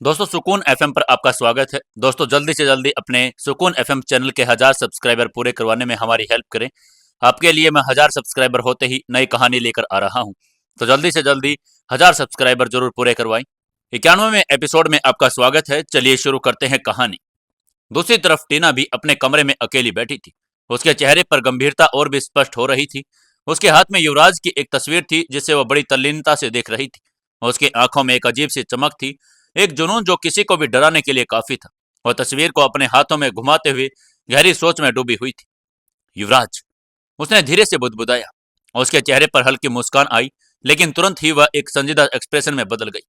दोस्तों सुकून एफएम पर आपका स्वागत है। दोस्तों जल्दी से जल्दी अपने सुकून एफएम चैनल के 1000 सब्सक्राइबर पूरे करवाने में हमारी हेल्प करें। आपके लिए मैं 1000 सब्सक्राइबर होते ही नई कहानी लेकर आ रहा हूं, तो जल्दी से जल्दी 1000 सब्सक्राइबर जरूर पूरे करवाएं। 91वें एपिसोड में आपका स्वागत है। चलिए शुरू करते हैं कहानी। दूसरी तरफ टीना भी अपने कमरे में अकेली बैठी थी। उसके चेहरे पर गंभीरता और भी स्पष्ट हो रही थी। उसके हाथ में युवराज की एक तस्वीर थी जिसे वह बड़ी तल्लीनता से देख रही थी। उसकी आंखों में एक अजीब सी चमक थी, एक जुनून जो किसी को भी डराने के लिए काफी था। वह तस्वीर को अपने हाथों में घुमाते हुए गहरी सोच में डूबी हुई थी। युवराज, उसने धीरे से बुदबुदाया। उसके चेहरे पर हल्की मुस्कान आई, लेकिन तुरंत ही वह एक संजीदा एक्सप्रेशन में बदल गई।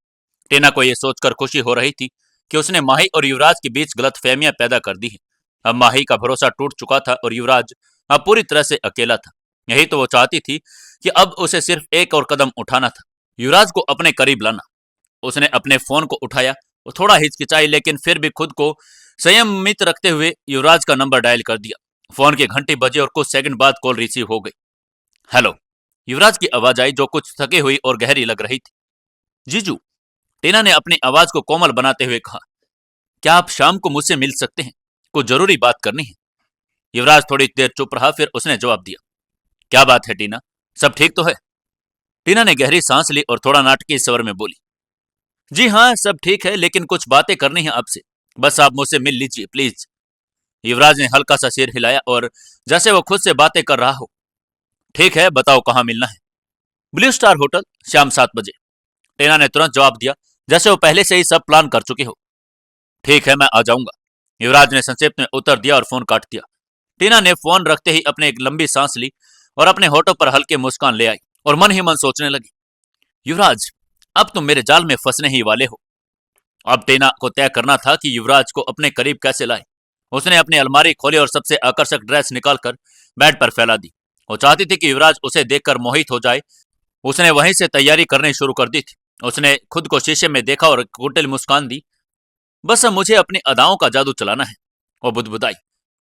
टीना को यह सोचकर खुशी हो रही थी कि उसने माही और युवराज के बीच गलतफहमियां पैदा कर दी हैं। अब माही का भरोसा टूट चुका था और युवराज अब पूरी तरह से अकेला था। यही तो वो चाहती थी कि अब उसे सिर्फ एक और कदम उठाना था, युवराज को अपने करीब लाना। उसने अपने फोन को उठाया। वो थोड़ा हिचकिचाई, लेकिन फिर भी खुद को संयमित रखते हुए युवराज का नंबर डायल कर दिया। फोन की घंटी बजी और कुछ सेकंड बाद कॉल रिसीव हो गई। हेलो, युवराज की आवाज आई जो कुछ थकी हुई और गहरी लग रही थी। जीजू, टीना ने अपनी आवाज को कोमल बनाते हुए कहा, क्या आप शाम को मुझसे मिल सकते हैं? कुछ जरूरी बात करनी है। युवराज थोड़ी देर चुप रहा, फिर उसने जवाब दिया, क्या बात है टीना, सब ठीक तो है? टीना ने गहरी सांस ली और थोड़ा नाटकीय स्वर में बोली, जी हाँ सब ठीक है, लेकिन कुछ बातें करनी है आपसे। बस आप मुझसे मिल लीजिए प्लीज। युवराज ने हल्का सा सिर हिलाया और जैसे वो खुद से बातें कर रहा हो। ठीक है, बताओ कहाँ मिलना है? ब्लू स्टार होटल, शाम 7 बजे। टीना ने तुरंत जवाब दिया, जैसे वो पहले से ही सब प्लान कर चुके हो। ठीक है, मैं आ जाऊंगा। युवराज ने संक्षेप में उत्तर दिया और फोन काट दिया। टीना ने फोन रखते ही अपने एक लंबी सांस ली और अपने होठों पर हल्के मुस्कान ले आई और मन ही मन सोचने लगी, युवराज, अब तुम मेरे जाल में फंसने ही वाले हो। अब टीना को तय करना था कि युवराज को अपने करीब कैसे लाए। उसने अपनी अलमारी खोली और सबसे आकर्षक ड्रेस निकालकर बेड पर फैला दी। वो चाहती थी कि युवराज उसे देखकर मोहित हो जाए। उसने वहीं से तैयारी करनी शुरू कर दी थी। उसने खुद को शीशे में देखा और कुटिल मुस्कान दी। बस अब मुझे अपनी अदाओं का जादू चलाना है, वो बुदबुदाई।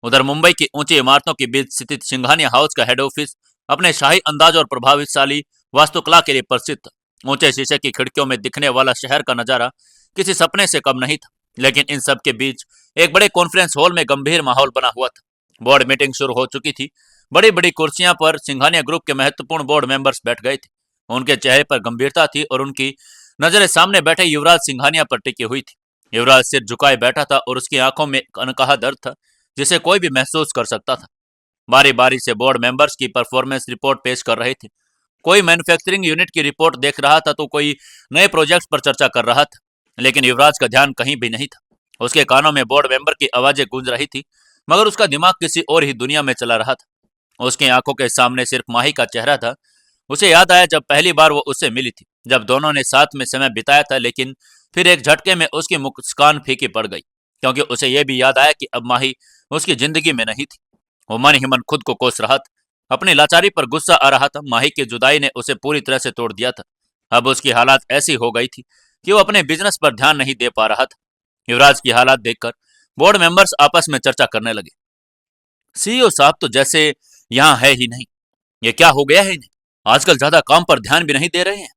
उधर मुंबई की ऊंची इमारतों के बीच स्थित सिंघानिया हाउस का हेड ऑफिस अपने शाही अंदाज और प्रभावशाली वास्तुकला के लिए प्रसिद्ध था। ऊंचे शीशे की खिड़कियों में दिखने वाला शहर का नजारा किसी सपने से कम नहीं था। लेकिन इन सब के बीच एक बड़े कॉन्फ्रेंस हॉल में गंभीर माहौल बना हुआ था। बोर्ड मीटिंग शुरू हो चुकी थी। बड़ी बड़ी कुर्सियां पर सिंघानिया ग्रुप के महत्वपूर्ण बोर्ड मेंबर्स बैठ गए थे। उनके चेहरे पर गंभीरता थी और उनकी नजरें सामने बैठे युवराज सिंघानिया पर टिकी हुई थी। युवराज सिर झुकाए बैठा था और उसकी आंखों में अनकहा दर्द था, जिसे कोई भी महसूस कर सकता था। बारी बारी से बोर्ड मेंबर्स की परफॉर्मेंस रिपोर्ट पेश कर रहे थे। कोई मैन्युफैक्चरिंग यूनिट की रिपोर्ट देख रहा था तो कोई नए प्रोजेक्ट्स पर चर्चा कर रहा था। लेकिन युवराज का ध्यान कहीं भी नहीं था। उसके कानों में बोर्ड मेंबर की आवाजें गूंज रही थी, मगर उसका दिमाग किसी और ही दुनिया में चला रहा था। उसकी आंखों के सामने सिर्फ माही का चेहरा था। उसे याद आया जब पहली बार वो उससे मिली थी, जब दोनों ने साथ में समय बिताया था। लेकिन फिर एक झटके में उसकी मुस्कान फीकी पड़ गई, क्योंकि उसे यह भी याद आया कि अब माही उसकी जिंदगी में नहीं थी। वो मन ही मन खुद को कोस रहा था। अपनी लाचारी पर गुस्सा आ रहा था। माही की जुदाई ने उसे पूरी तरह से तोड़ दिया था। अब उसकी हालात ऐसी हो गई थी कि वो अपने बिजनेस पर ध्यान नहीं दे पा रहा था। युवराज की हालात देखकर बोर्ड मेंबर्स आपस में चर्चा करने लगे। सीईओ साहब तो जैसे यहाँ है ही नहीं। ये क्या हो गया है इन्हें? आजकल ज्यादा काम पर ध्यान भी नहीं दे रहे हैं।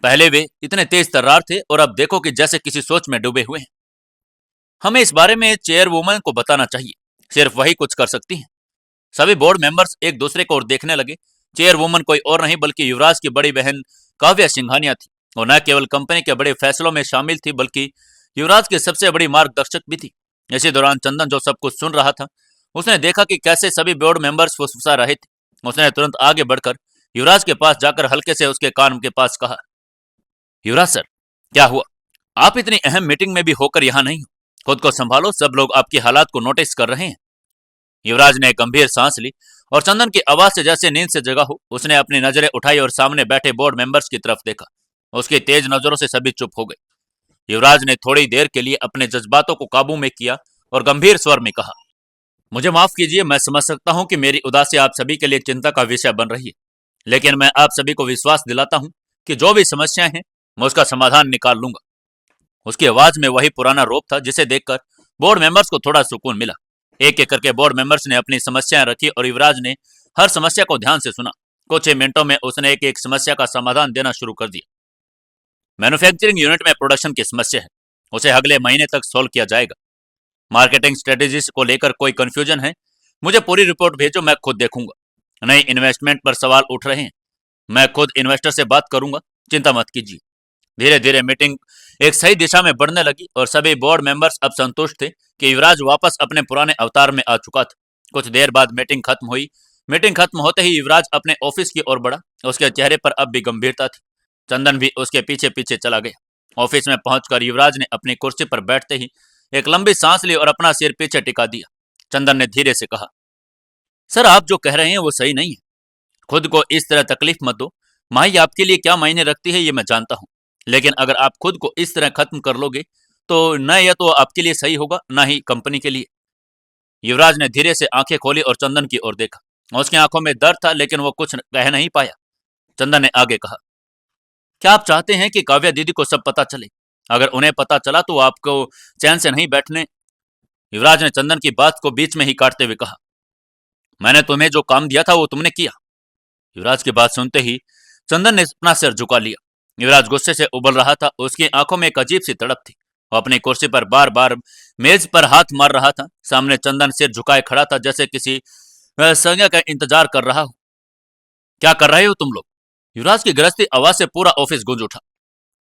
पहले वे इतने तेज तर्रार थे और अब देखो कि जैसे किसी सोच में डूबे हुए हैं। हमें इस बारे में चेयरवुमन को बताना चाहिए, सिर्फ वही कुछ कर सकती हैं। सभी बोर्ड मेंबर्स एक दूसरे को और देखने लगे। चेयरवुमन कोई और नहीं बल्कि युवराज की बड़ी बहन काव्या सिंघानिया थी। और न केवल कंपनी के बड़े फैसलों में शामिल थी, बल्कि युवराज की सबसे बड़ी मार्गदर्शक भी थी। इसी दौरान चंदन, जो सब कुछ सुन रहा था, उसने देखा कि कैसे सभी बोर्ड मेंबर्स फुसफुसा रहे थे। उसने तुरंत आगे बढ़कर युवराज के पास जाकर हल्के से उसके कान के पास कहा, युवराज सर, क्या हुआ? आप इतनी अहम मीटिंग में भी होकर यहाँ नहीं हो। खुद को संभालो, सब लोग आपकी हालात को नोटिस कर रहे हैं। युवराज ने एक गंभीर सांस ली और चंदन की आवाज से जैसे नींद से जगा हो, उसने अपनी नजरें उठाई और सामने बैठे बोर्ड मेंबर्स की तरफ देखा। उसकी तेज नजरों से सभी चुप हो गए। युवराज ने थोड़ी देर के लिए अपने जज्बातों को काबू में किया और गंभीर स्वर में कहा, मुझे माफ कीजिए, मैं समझ सकता हूं कि मेरी उदासी आप सभी के लिए चिंता का विषय बन रही है। लेकिन मैं आप सभी को विश्वास दिलाता हूं कि जो भी समस्याएं हैं, मैं उसका समाधान निकाल लूंगा। उसकी आवाज में वही पुराना रोप था जिसे देखकर बोर्ड मेंबर्स को थोड़ा सुकून मिला। एक एक करके बोर्ड मेंबर्स ने अपनी समस्याएं रखी और युवराज ने हर समस्या को ध्यान से सुना। कुछ ही मिनटों में उसने एक एक समस्या का समाधान देना शुरू कर दिया। मैन्युफैक्चरिंग यूनिट में प्रोडक्शन की समस्या है। उसे अगले महीने तक सोल्व किया जाएगा। मार्केटिंग स्ट्रेटेजीज को लेकर कोई कंफ्यूजन है, मुझे पूरी रिपोर्ट भेजो, मैं खुद देखूंगा। नई इन्वेस्टमेंट पर सवाल उठ रहे हैं, मैं खुद इन्वेस्टर से बात करूंगा, चिंता मत कीजिए। धीरे धीरे मीटिंग एक सही दिशा में बढ़ने लगी और सभी बोर्ड मेंबर्स अब संतुष्ट थे कि युवराज वापस अपने पुराने अवतार में आ चुका था। कुछ देर बाद मीटिंग खत्म हुई। मीटिंग खत्म होते ही युवराज अपने ऑफिस की ओर बढ़ा। उसके चेहरे पर अब भी गंभीरता थी। चंदन भी उसके पीछे पीछे चला गया। ऑफिस में पहुंचकर युवराज ने अपनी कुर्सी पर बैठते ही एक लंबी सांस ली और अपना सिर पीछे टिका दिया। चंदन ने धीरे से कहा, सर आप जो कह रहे हैं वो सही नहीं है। खुद को इस तरह तकलीफ मत दो। माही आपके लिए क्या मायने रखती है ये मैं जानता हूँ, लेकिन अगर आप खुद को इस तरह खत्म कर लोगे तो न यह तो आपके लिए सही होगा, न ही कंपनी के लिए। युवराज ने धीरे से आंखें खोली और चंदन की ओर देखा। उसकी आंखों में दर्द था, लेकिन वो कुछ कह नहीं पाया। चंदन ने आगे कहा, क्या आप चाहते हैं कि काव्या दीदी को सब पता चले? अगर उन्हें पता चला तो आपको चैन से नहीं बैठने। युवराज ने चंदन की बात को बीच में ही काटते हुए कहा, मैंने तुम्हें जो काम दिया था वो तुमने किया। युवराज की बात सुनते ही चंदन ने अपना सिर झुका लिया। युवराज गुस्से से उबल रहा था। उसकी आंखों में एक अजीब सी तड़प थी। वो अपनी कुर्सी पर बार बार मेज पर हाथ मार रहा था। सामने चंदन सिर झुकाए खड़ा था, जैसे किसी संज्ञा का इंतजार कर रहा हो। क्या कर रहे हो तुम लोग? युवराज की गरजती आवाज से पूरा ऑफिस गूंज उठा।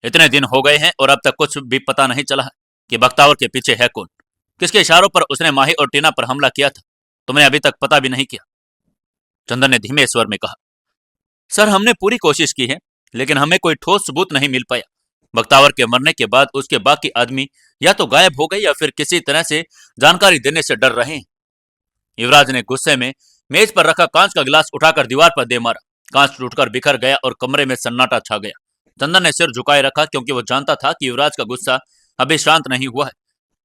इतने दिन हो गए हैं और अब तक कुछ भी पता नहीं चला है कि बख्तावर के पीछे है कौन। किसके इशारों पर उसने माही और टीना पर हमला किया था, तुमने अभी तक पता भी नहीं किया। चंदन ने धीमे स्वर में कहा, सर हमने पूरी कोशिश की है, लेकिन हमें कोई ठोस सबूत नहीं मिल पाया। बख्तावर के मरने के बाद उसके बाकी आदमी या तो गायब हो गए या फिर किसी तरह से जानकारी देने से डर रहे हैं। युवराज ने गुस्से में मेज पर रखा कांच का गिलास उठाकर दीवार पर दे मारा। कांच टूटकर बिखर गया और कमरे में सन्नाटा छा गया। चंदन ने सिर झुकाए रखा, क्योंकि वो जानता था कि युवराज का गुस्सा अभी शांत नहीं हुआ है।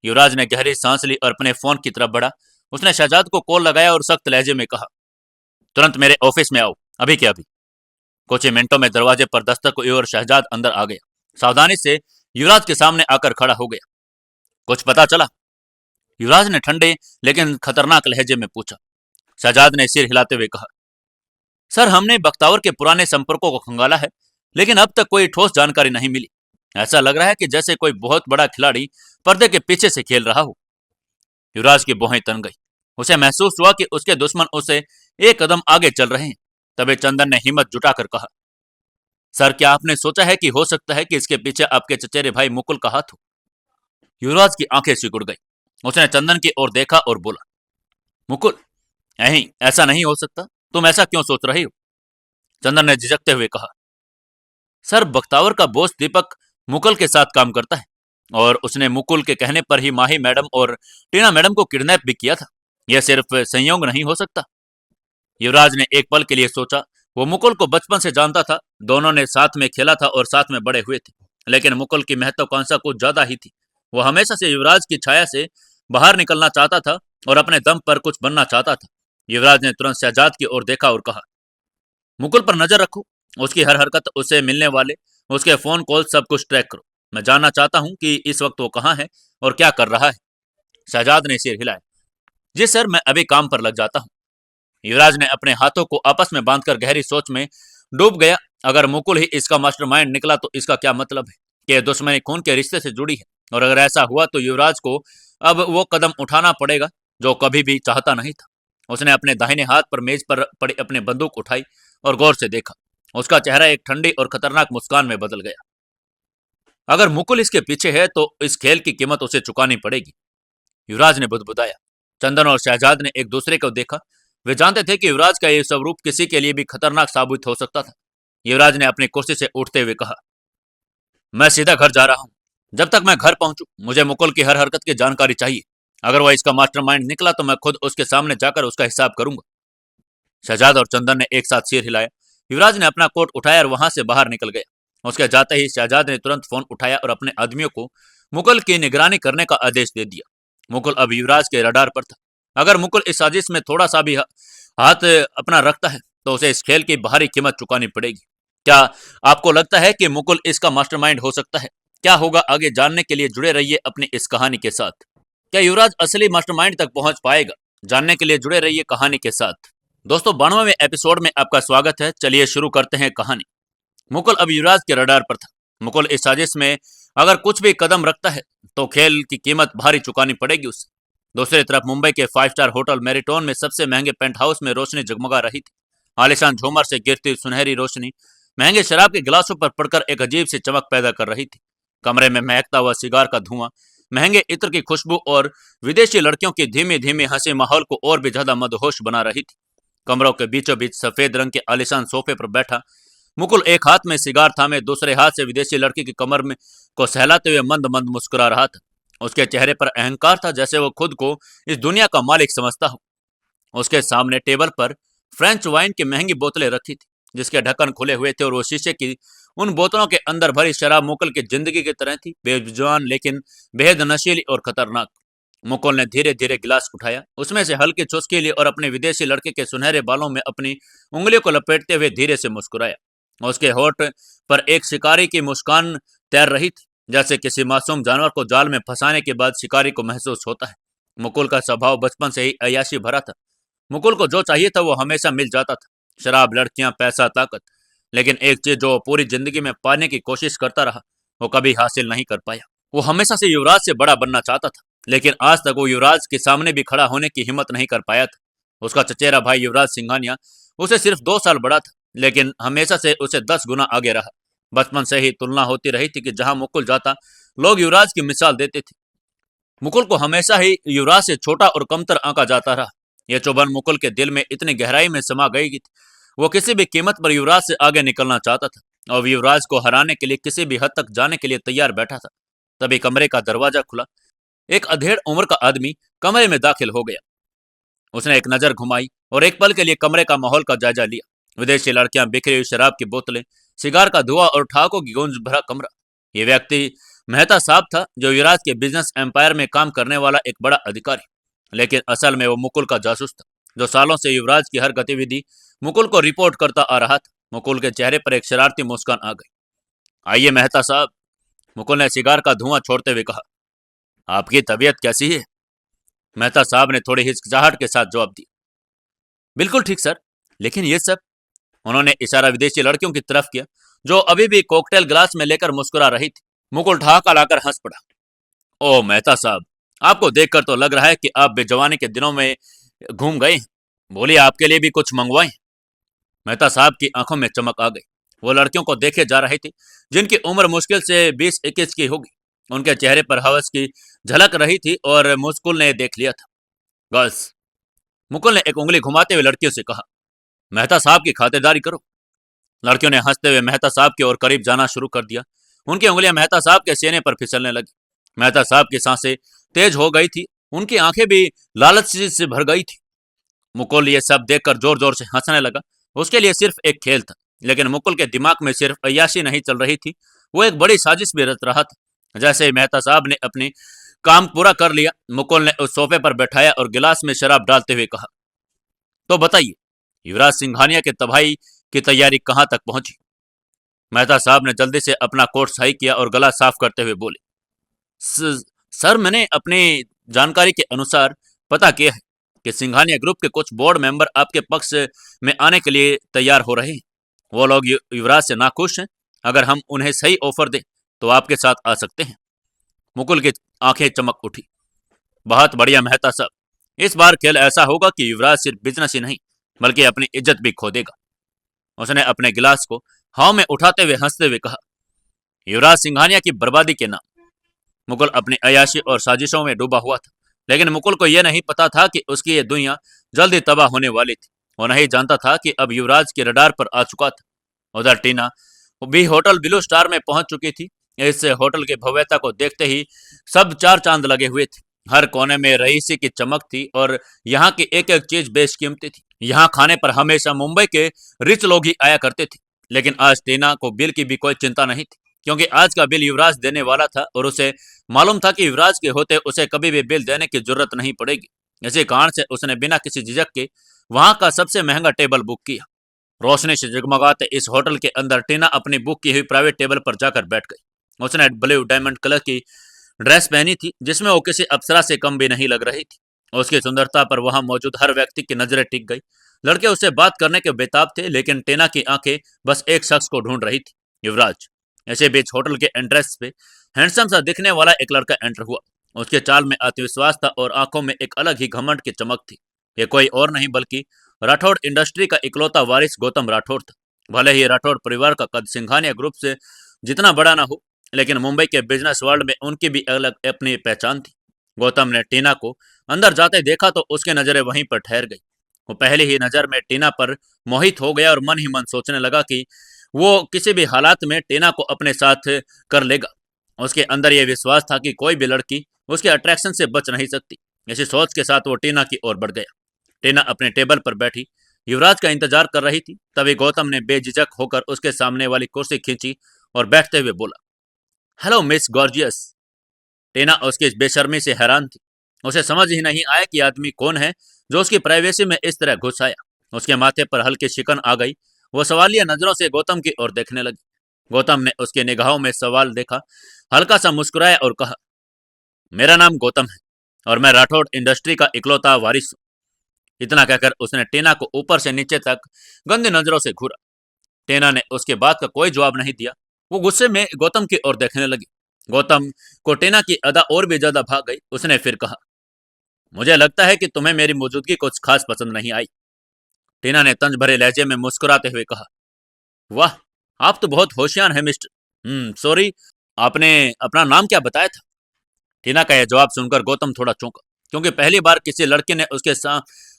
युवराज ने गहरी सांस ली और अपने फोन की तरफ बढ़ा। उसने शहजाद को कॉल लगाया और सख्त लहजे में कहा, तुरंत मेरे ऑफिस में आओ, अभी के अभी। कुछ ही मिनटों में दरवाजे पर दस्तक हुई और शहजाद अंदर आ गया। सावधानी से युवराज के सामने आकर खड़ा हो गया। कुछ पता चला? युवराज ने ठंडे लेकिन खतरनाक लहजे में पूछा। शहजाद ने सिर हिलाते हुए कहा, सर हमने बख्तावर के पुराने संपर्कों को खंगाला है, लेकिन अब तक कोई ठोस जानकारी नहीं मिली। ऐसा लग रहा है कि जैसे कोई बहुत बड़ा खिलाड़ी पर्दे के पीछे से खेल रहा हो। युवराज की भौहें तन गई। उसे महसूस हुआ कि उसके दुश्मन उसे एक कदम आगे चल रहे हैं। तभी चंदन ने हिम्मत जुटाकर कहा, सर क्या आपने सोचा है कि हो सकता है कि इसके पीछे आपके चचेरे भाई मुकुल का हाथ हो? युवराज की आंखें सिकुड़ गई। उसने चंदन की ओर देखा और बोला, मुकुल? नहीं, ऐसा नहीं हो सकता। तुम ऐसा क्यों सोच रहे हो? चंदन ने झिझकते हुए कहा, सर बख्तावर का बॉस दीपक मुकुल के साथ काम करता है और उसने मुकुल के कहने पर ही माही मैडम और टीना मैडम को किडनैप भी किया था। यह सिर्फ संयोग नहीं हो सकता। युवराज ने एक पल के लिए सोचा। वो मुकुल को बचपन से जानता था। दोनों ने साथ में खेला था और साथ में बड़े हुए थे, लेकिन मुकुल की महत्वाकांक्षा कुछ ज्यादा ही थी। वो हमेशा से युवराज की छाया से बाहर निकलना चाहता था और अपने दम पर कुछ बनना चाहता था। युवराज ने तुरंत शहजाद की ओर देखा और कहा, मुकुल पर नजर रखो। उसकी हर हरकत, उससे मिलने वाले, उसके फोन कॉल, सब कुछ ट्रैक करो। मैं जानना चाहता हूं कि इस वक्त वो कहाँ है और क्या कर रहा है। शहजाद ने सिर हिलाया, जी सर, मैं अभी काम पर लग जाता हूँ। युवराज ने अपने हाथों को आपस में बांधकर गहरी सोच में डूब गया। अगर मुकुल ही इसका मास्टरमाइंड निकला तो इसका क्या मतलब है कि यह दुश्मनी खून के रिश्ते से जुड़ी है। और अगर ऐसा हुआ तो युवराज को अब वो कदम उठाना पड़ेगा जो कभी भी चाहता नहीं था। उसने अपने दाहिने हाथ पर मेज पर पड़ी अपनी बंदूक उठाई और गौर से देखा। उसका चेहरा एक ठंडी और खतरनाक मुस्कान में बदल गया। अगर मुकुल इसके पीछे है तो इस खेल की कीमत उसे चुकानी पड़ेगी, युवराज ने बुदबुदाया। चंदन और शहजाद ने एक दूसरे को देखा। वे जानते थे कि युवराज का यह स्वरूप किसी के लिए भी खतरनाक साबित हो सकता था। युवराज ने अपनी कुर्सी से उठते हुए कहा, मैं सीधा घर जा रहा हूं। जब तक मैं घर पहुंचू मुझे मुकुल की हर हरकत की जानकारी चाहिए। अगर वह इसका मास्टरमाइंड निकला तो मैं खुद उसके सामने जाकर उसका हिसाब करूंगा। शहजाद और चंदन ने एक साथ सिर हिलाया। युवराज ने अपना कोट उठाया और वहां से बाहर निकल गया। उसके जाते ही शहजाद ने तुरंत फोन उठाया और अपने आदमियों को मुकुल की निगरानी करने का आदेश दे दिया। मुकुल अब युवराज के रडार पर था। अगर मुकुल इस साजिश में थोड़ा सा भी हाथ अपना रखता है तो उसे इस खेल की भारी कीमत चुकानी पड़ेगी। क्या आपको लगता है कि मुकुल इसका मास्टरमाइंड हो सकता है? क्या होगा आगे जानने के लिए जुड़े रहिए अपनी इस कहानी के साथ। क्या युवराज असली मास्टरमाइंड तक पहुंच पाएगा? जानने के लिए जुड़े रहिए कहानी के साथ। दोस्तों 92वें एपिसोड में आपका स्वागत है। चलिए शुरू करते हैं कहानी। मुकुल अब युवराज के रडार पर था। मुकुल इस साजिश में अगर कुछ भी कदम रखता है तो खेल की कीमत भारी चुकानी पड़ेगी उसे। दूसरी तरफ मुंबई के 5 स्टार होटल मेरिटोन में सबसे महंगे पेंट हाउस में रोशनी जगमगा रही थी। आलिशान झूमर से गिरती सुनहरी रोशनी महंगे शराब के गिलासों पर पड़कर एक अजीब सी चमक पैदा कर रही थी। कमरे में महकता हुआ सिगार का धुआं, महंगे इत्र की खुशबू और विदेशी लड़कियों की धीमी धीमी हंसी माहौल को और भी ज्यादा मदहोश बना रही थी। कमरों के बीचों बीच सफेद रंग के आलिशान सोफे पर बैठा मुकुल एक हाथ में सिगार थामे दूसरे हाथ से विदेशी लड़की की कमर में को सहलाते हुए मंद मंद मुस्कुरा रहा था। उसके चेहरे पर अहंकार था, जैसे वो खुद को इस दुनिया का मालिक समझता हो। उसके सामने टेबल पर फ्रेंच वाइन की महंगी बोतलें रखी थी, जिसके ढक्कन खुले हुए थे, और वो शीशे की उन बोतलों के अंदर भरी शराब मुकुल की जिंदगी की तरह थी, बेजुबान लेकिन बेहद नशीली और खतरनाक। मुकुल ने धीरे धीरे गिलास उठाया, उसमें से हल्की चुस्की ली और अपने विदेशी लड़के के सुनहरे बालों में अपनी उंगलियों को लपेटते हुए धीरे से मुस्कुराया। उसके होठ पर एक शिकारी की मुस्कान तैर रही थी, जैसे किसी मासूम जानवर को जाल में फंसाने के बाद शिकारी को महसूस होता है। मुकुल का स्वभाव बचपन से ही अय्याशी भरा था। मुकुल को जो चाहिए था वो हमेशा मिल जाता था, शराब, लड़कियां, पैसा, ताकत। लेकिन एक चीज जो वो पूरी जिंदगी में पाने की कोशिश करता रहा, वो कभी हासिल नहीं कर पाया। वो हमेशा से युवराज से बड़ा बनना चाहता था, लेकिन आज तक वो युवराज के सामने भी खड़ा होने की हिम्मत नहीं कर पाया था। उसका चचेरा भाई युवराज सिंघानिया उसे सिर्फ 2 साल बड़ा था, लेकिन हमेशा से उसे 10 गुना आगे रहा। बचपन से ही तुलना होती रही थी कि जहां मुकुल जाता लोग युवराज की मिसाल देते थे। मुकुल को हमेशा ही युवराज से छोटा और कमतर आंका जाता रहा। यह चुभन मुकुल के दिल में इतनी गहराई में समा गई कि वो किसी भी कीमत पर युवराज से आगे निकलना चाहता था और युवराज को हराने के लिए किसी भी हद तक जाने के लिए तैयार बैठा था। तभी कमरे का दरवाजा खुला। एक अधेड़ उम्र का आदमी कमरे में दाखिल हो गया। उसने एक नजर घुमाई और एक पल के लिए कमरे का माहौल का जायजा लिया। विदेशी लड़कियां, बिखरी हुई शराब की बोतलें, सिगार का धुआं और ठहाकों की गूंज भरा कमरा। ये व्यक्ति मेहता साहब था, जो युवराज के बिजनेस एम्पायर में काम करने वाला एक बड़ा अधिकारी। लेकिन असल में वो मुकुल का जासूस था, जो सालों से युवराज की हर गतिविधि मुकुल को रिपोर्ट करता आ रहा था। मुकुल के चेहरे पर एक शरारती मुस्कान आ गई। आइए मेहता साहब, मुकुल ने सिगार का धुआं छोड़ते हुए कहा। आपकी तबीयत कैसी है? मेहता साहब ने थोड़ी हिचकिचाहट के साथ जवाब दिया। बिल्कुल ठीक सर, लेकिन ये सब। उन्होंने इशारा विदेशी लड़कियों की तरफ किया, जो अभी भी कॉकटेल गिलास में लेकर मुस्कुरा रही थी। मुकुल ठहाका लाकर हंस पड़ा। ओ मेहता साहब, आपको देखकर तो लग रहा है कि आप बेजवानी के दिनों में घूम गए हैं। बोलिए, आपके लिए भी कुछ मंगवाएं? मेहता साहब की आंखों में चमक आ गई। वो लड़कियों को देखे जा रहे थे, जिनकी उम्र मुश्किल से 20-21 की होगी। उनके चेहरे पर हवस की झलक रही थी और मुस्कुल ने देख लिया था। गर्ल्स, मुकुल ने एक उंगली घुमाते हुए लड़कियों से कहा, मेहता साहब की खातिरदारी करो। लड़कियों ने हंसते हुए मेहता साहब की ओर करीब जाना शुरू कर दिया। उनकी उंगलियां मेहता साहब के सीने पर फिसलने लगी। मेहता साहब की सांसें तेज हो गई थी, उनकी आंखें भी लालच से भर गई थी। मुकुल ये सब देखकर जोर जोर से हंसने लगा। उसके लिए सिर्फ एक खेल था, लेकिन मुकुल के दिमाग में सिर्फ अय्याशी नहीं चल रही थी, वो एक बड़ी साजिश भी रच रहा था। जैसे ही मेहता साहब ने अपनी काम पूरा कर लिया, मुकुल ने उस सोफे पर बैठाया और गिलास में शराब डालते हुए कहा, तो बताइए, युवराज सिंघानिया के तबाही की तैयारी कहां तक पहुंची? मेहता साहब ने जल्दी से अपना कोट सही किया और गला साफ करते हुए बोले, सर, मैंने अपनी जानकारी के अनुसार पता किया है कि सिंघानिया ग्रुप के कुछ बोर्ड मेंबर आपके पक्ष में आने के लिए तैयार हो रहे हैं। वो लोग युवराज से नाखुश हैं। अगर हम उन्हें सही ऑफर दें तो आपके साथ आ सकते हैं। मुकुल की आंखें चमक उठी। बहुत बढ़िया मेहता साहब, इस बार खेल ऐसा होगा कि युवराज सिर्फ बिजनेस ही नहीं, बल्कि अपनी इज्जत भी खो देगा। उसने अपने गिलास को हाव में उठाते हुए हंसते हुए कहा, युवराज सिंघानिया की बर्बादी के नाम। मुकुल अपनी अयाशी और साजिशों में डूबा हुआ था, लेकिन मुकुल को यह नहीं पता था कि उसकी ये दुनिया जल्द ही तबाह होने वाली थी। वो नहीं जानता था कि अब युवराज के रडार पर आ चुका था। उधर टीना भी होटल ब्लू स्टार में पहुंच चुकी थी। इस होटल की भव्यता को देखते ही सब चार चांद लगे हुए थे। हर कोने में रईसी की चमक थी और यहाँ की एक एक चीज बेशकीमती थी। यहाँ खाने पर हमेशा मुंबई के रिच लोग ही आया करते थे, लेकिन आज टीना को बिल की भी कोई चिंता नहीं थी, क्योंकि आज का बिल युवराज देने वाला था और उसे मालूम था कि युवराज के होते उसे कभी भी बिल देने की जरूरत नहीं पड़ेगी। इसी कारण से उसने बिना किसी झिझक के वहां का सबसे महंगा टेबल बुक किया। रोशनी से जगमगाते इस होटल के अंदर टीना अपनी बुक की हुई प्राइवेट टेबल पर जाकर बैठ गई। उसने ब्लू डायमंड कलर की ड्रेस पहनी थी, जिसमें वो किसी अप्सरा से कम भी नहीं लग रही थी। उसकी सुंदरता पर वहां मौजूद हर व्यक्ति की नजरें टिक गई। लड़के उससे बात करने के बेताब थे, लेकिन टीना की आंखें बस एक शख्स को ढूंढ रही थी, युवराज। ऐसे बीच होटल के एंट्रेंस पे हैंडसम सा दिखने वाला एक लड़का एंटर हुआ। उसके चाल में आत्मविश्वास था और आंखों में एक अलग ही घमंड की चमक थी। ये कोई और नहीं बल्कि राठौड़ इंडस्ट्री का इकलौता वारिस गौतम राठौड़ था। भले ही राठौड़ परिवार का कद सिंघानिया ग्रुप से जितना बड़ा ना हो, लेकिन मुंबई के बिजनेस वर्ल्ड में उनकी भी अलग अपनी पहचान थी। गौतम ने टीना को अंदर जाते देखा तो उसकी नजरें वहीं पर ठहर गई। वो पहली ही नजर में टीना पर मोहित हो गया और मन ही मन सोचने लगा कि वो किसी भी हालात में टीना को अपने साथ कर लेगा। उसके अंदर यह विश्वास था कि कोई भी लड़की उसके अट्रैक्शन से बच नहीं सकती। इसी सोच के साथ वो टीना की ओर बढ़ गया। टीना अपने टेबल पर बैठी युवराज का इंतजार कर रही थी। तभी गौतम ने बेझिझक होकर उसके सामने वाली कुर्सी खींची और बैठते हुए बोला, हेलो मिस गॉर्जियस। टीना उसकी इस बेशर्मी से हैरान थी। उसे समझ ही नहीं आया कि आदमी कौन है जो उसकी प्राइवेसी में इस तरह घुस आया। उसके माथे पर हल्की शिकन आ गई। वो सवालिया नजरों से गौतम की ओर देखने लगी। गौतम ने उसके निगाहों में सवाल देखा, हल्का सा मुस्कुराया और कहा, मेरा नाम गौतम है और मैं राठौड़ इंडस्ट्री का इकलौता वारिस हूँ। इतना कहकर उसने टीना को ऊपर से नीचे तक गंदी नजरों से घूरा। टीना ने उसके बात का कोई जवाब नहीं दिया। वो गुस्से में गौतम की ओर देखने लगी। गौतम को टीना की अदा और भी ज्यादा भाग गई। उसने फिर कहा, मुझे लगता है कि तुम्हें मेरी मौजूदगी कुछ खास पसंद नहीं आई। टीना ने तंज भरे लहजे में मुस्कुराते हुए कहा, वाह, आप तो बहुत होशियार हैं मिस्टर। सॉरी, आपने अपना नाम क्या बताया था? टीना का यह जवाब सुनकर गौतम थोड़ा चौंका, क्योंकि पहली बार किसी लड़के ने उसके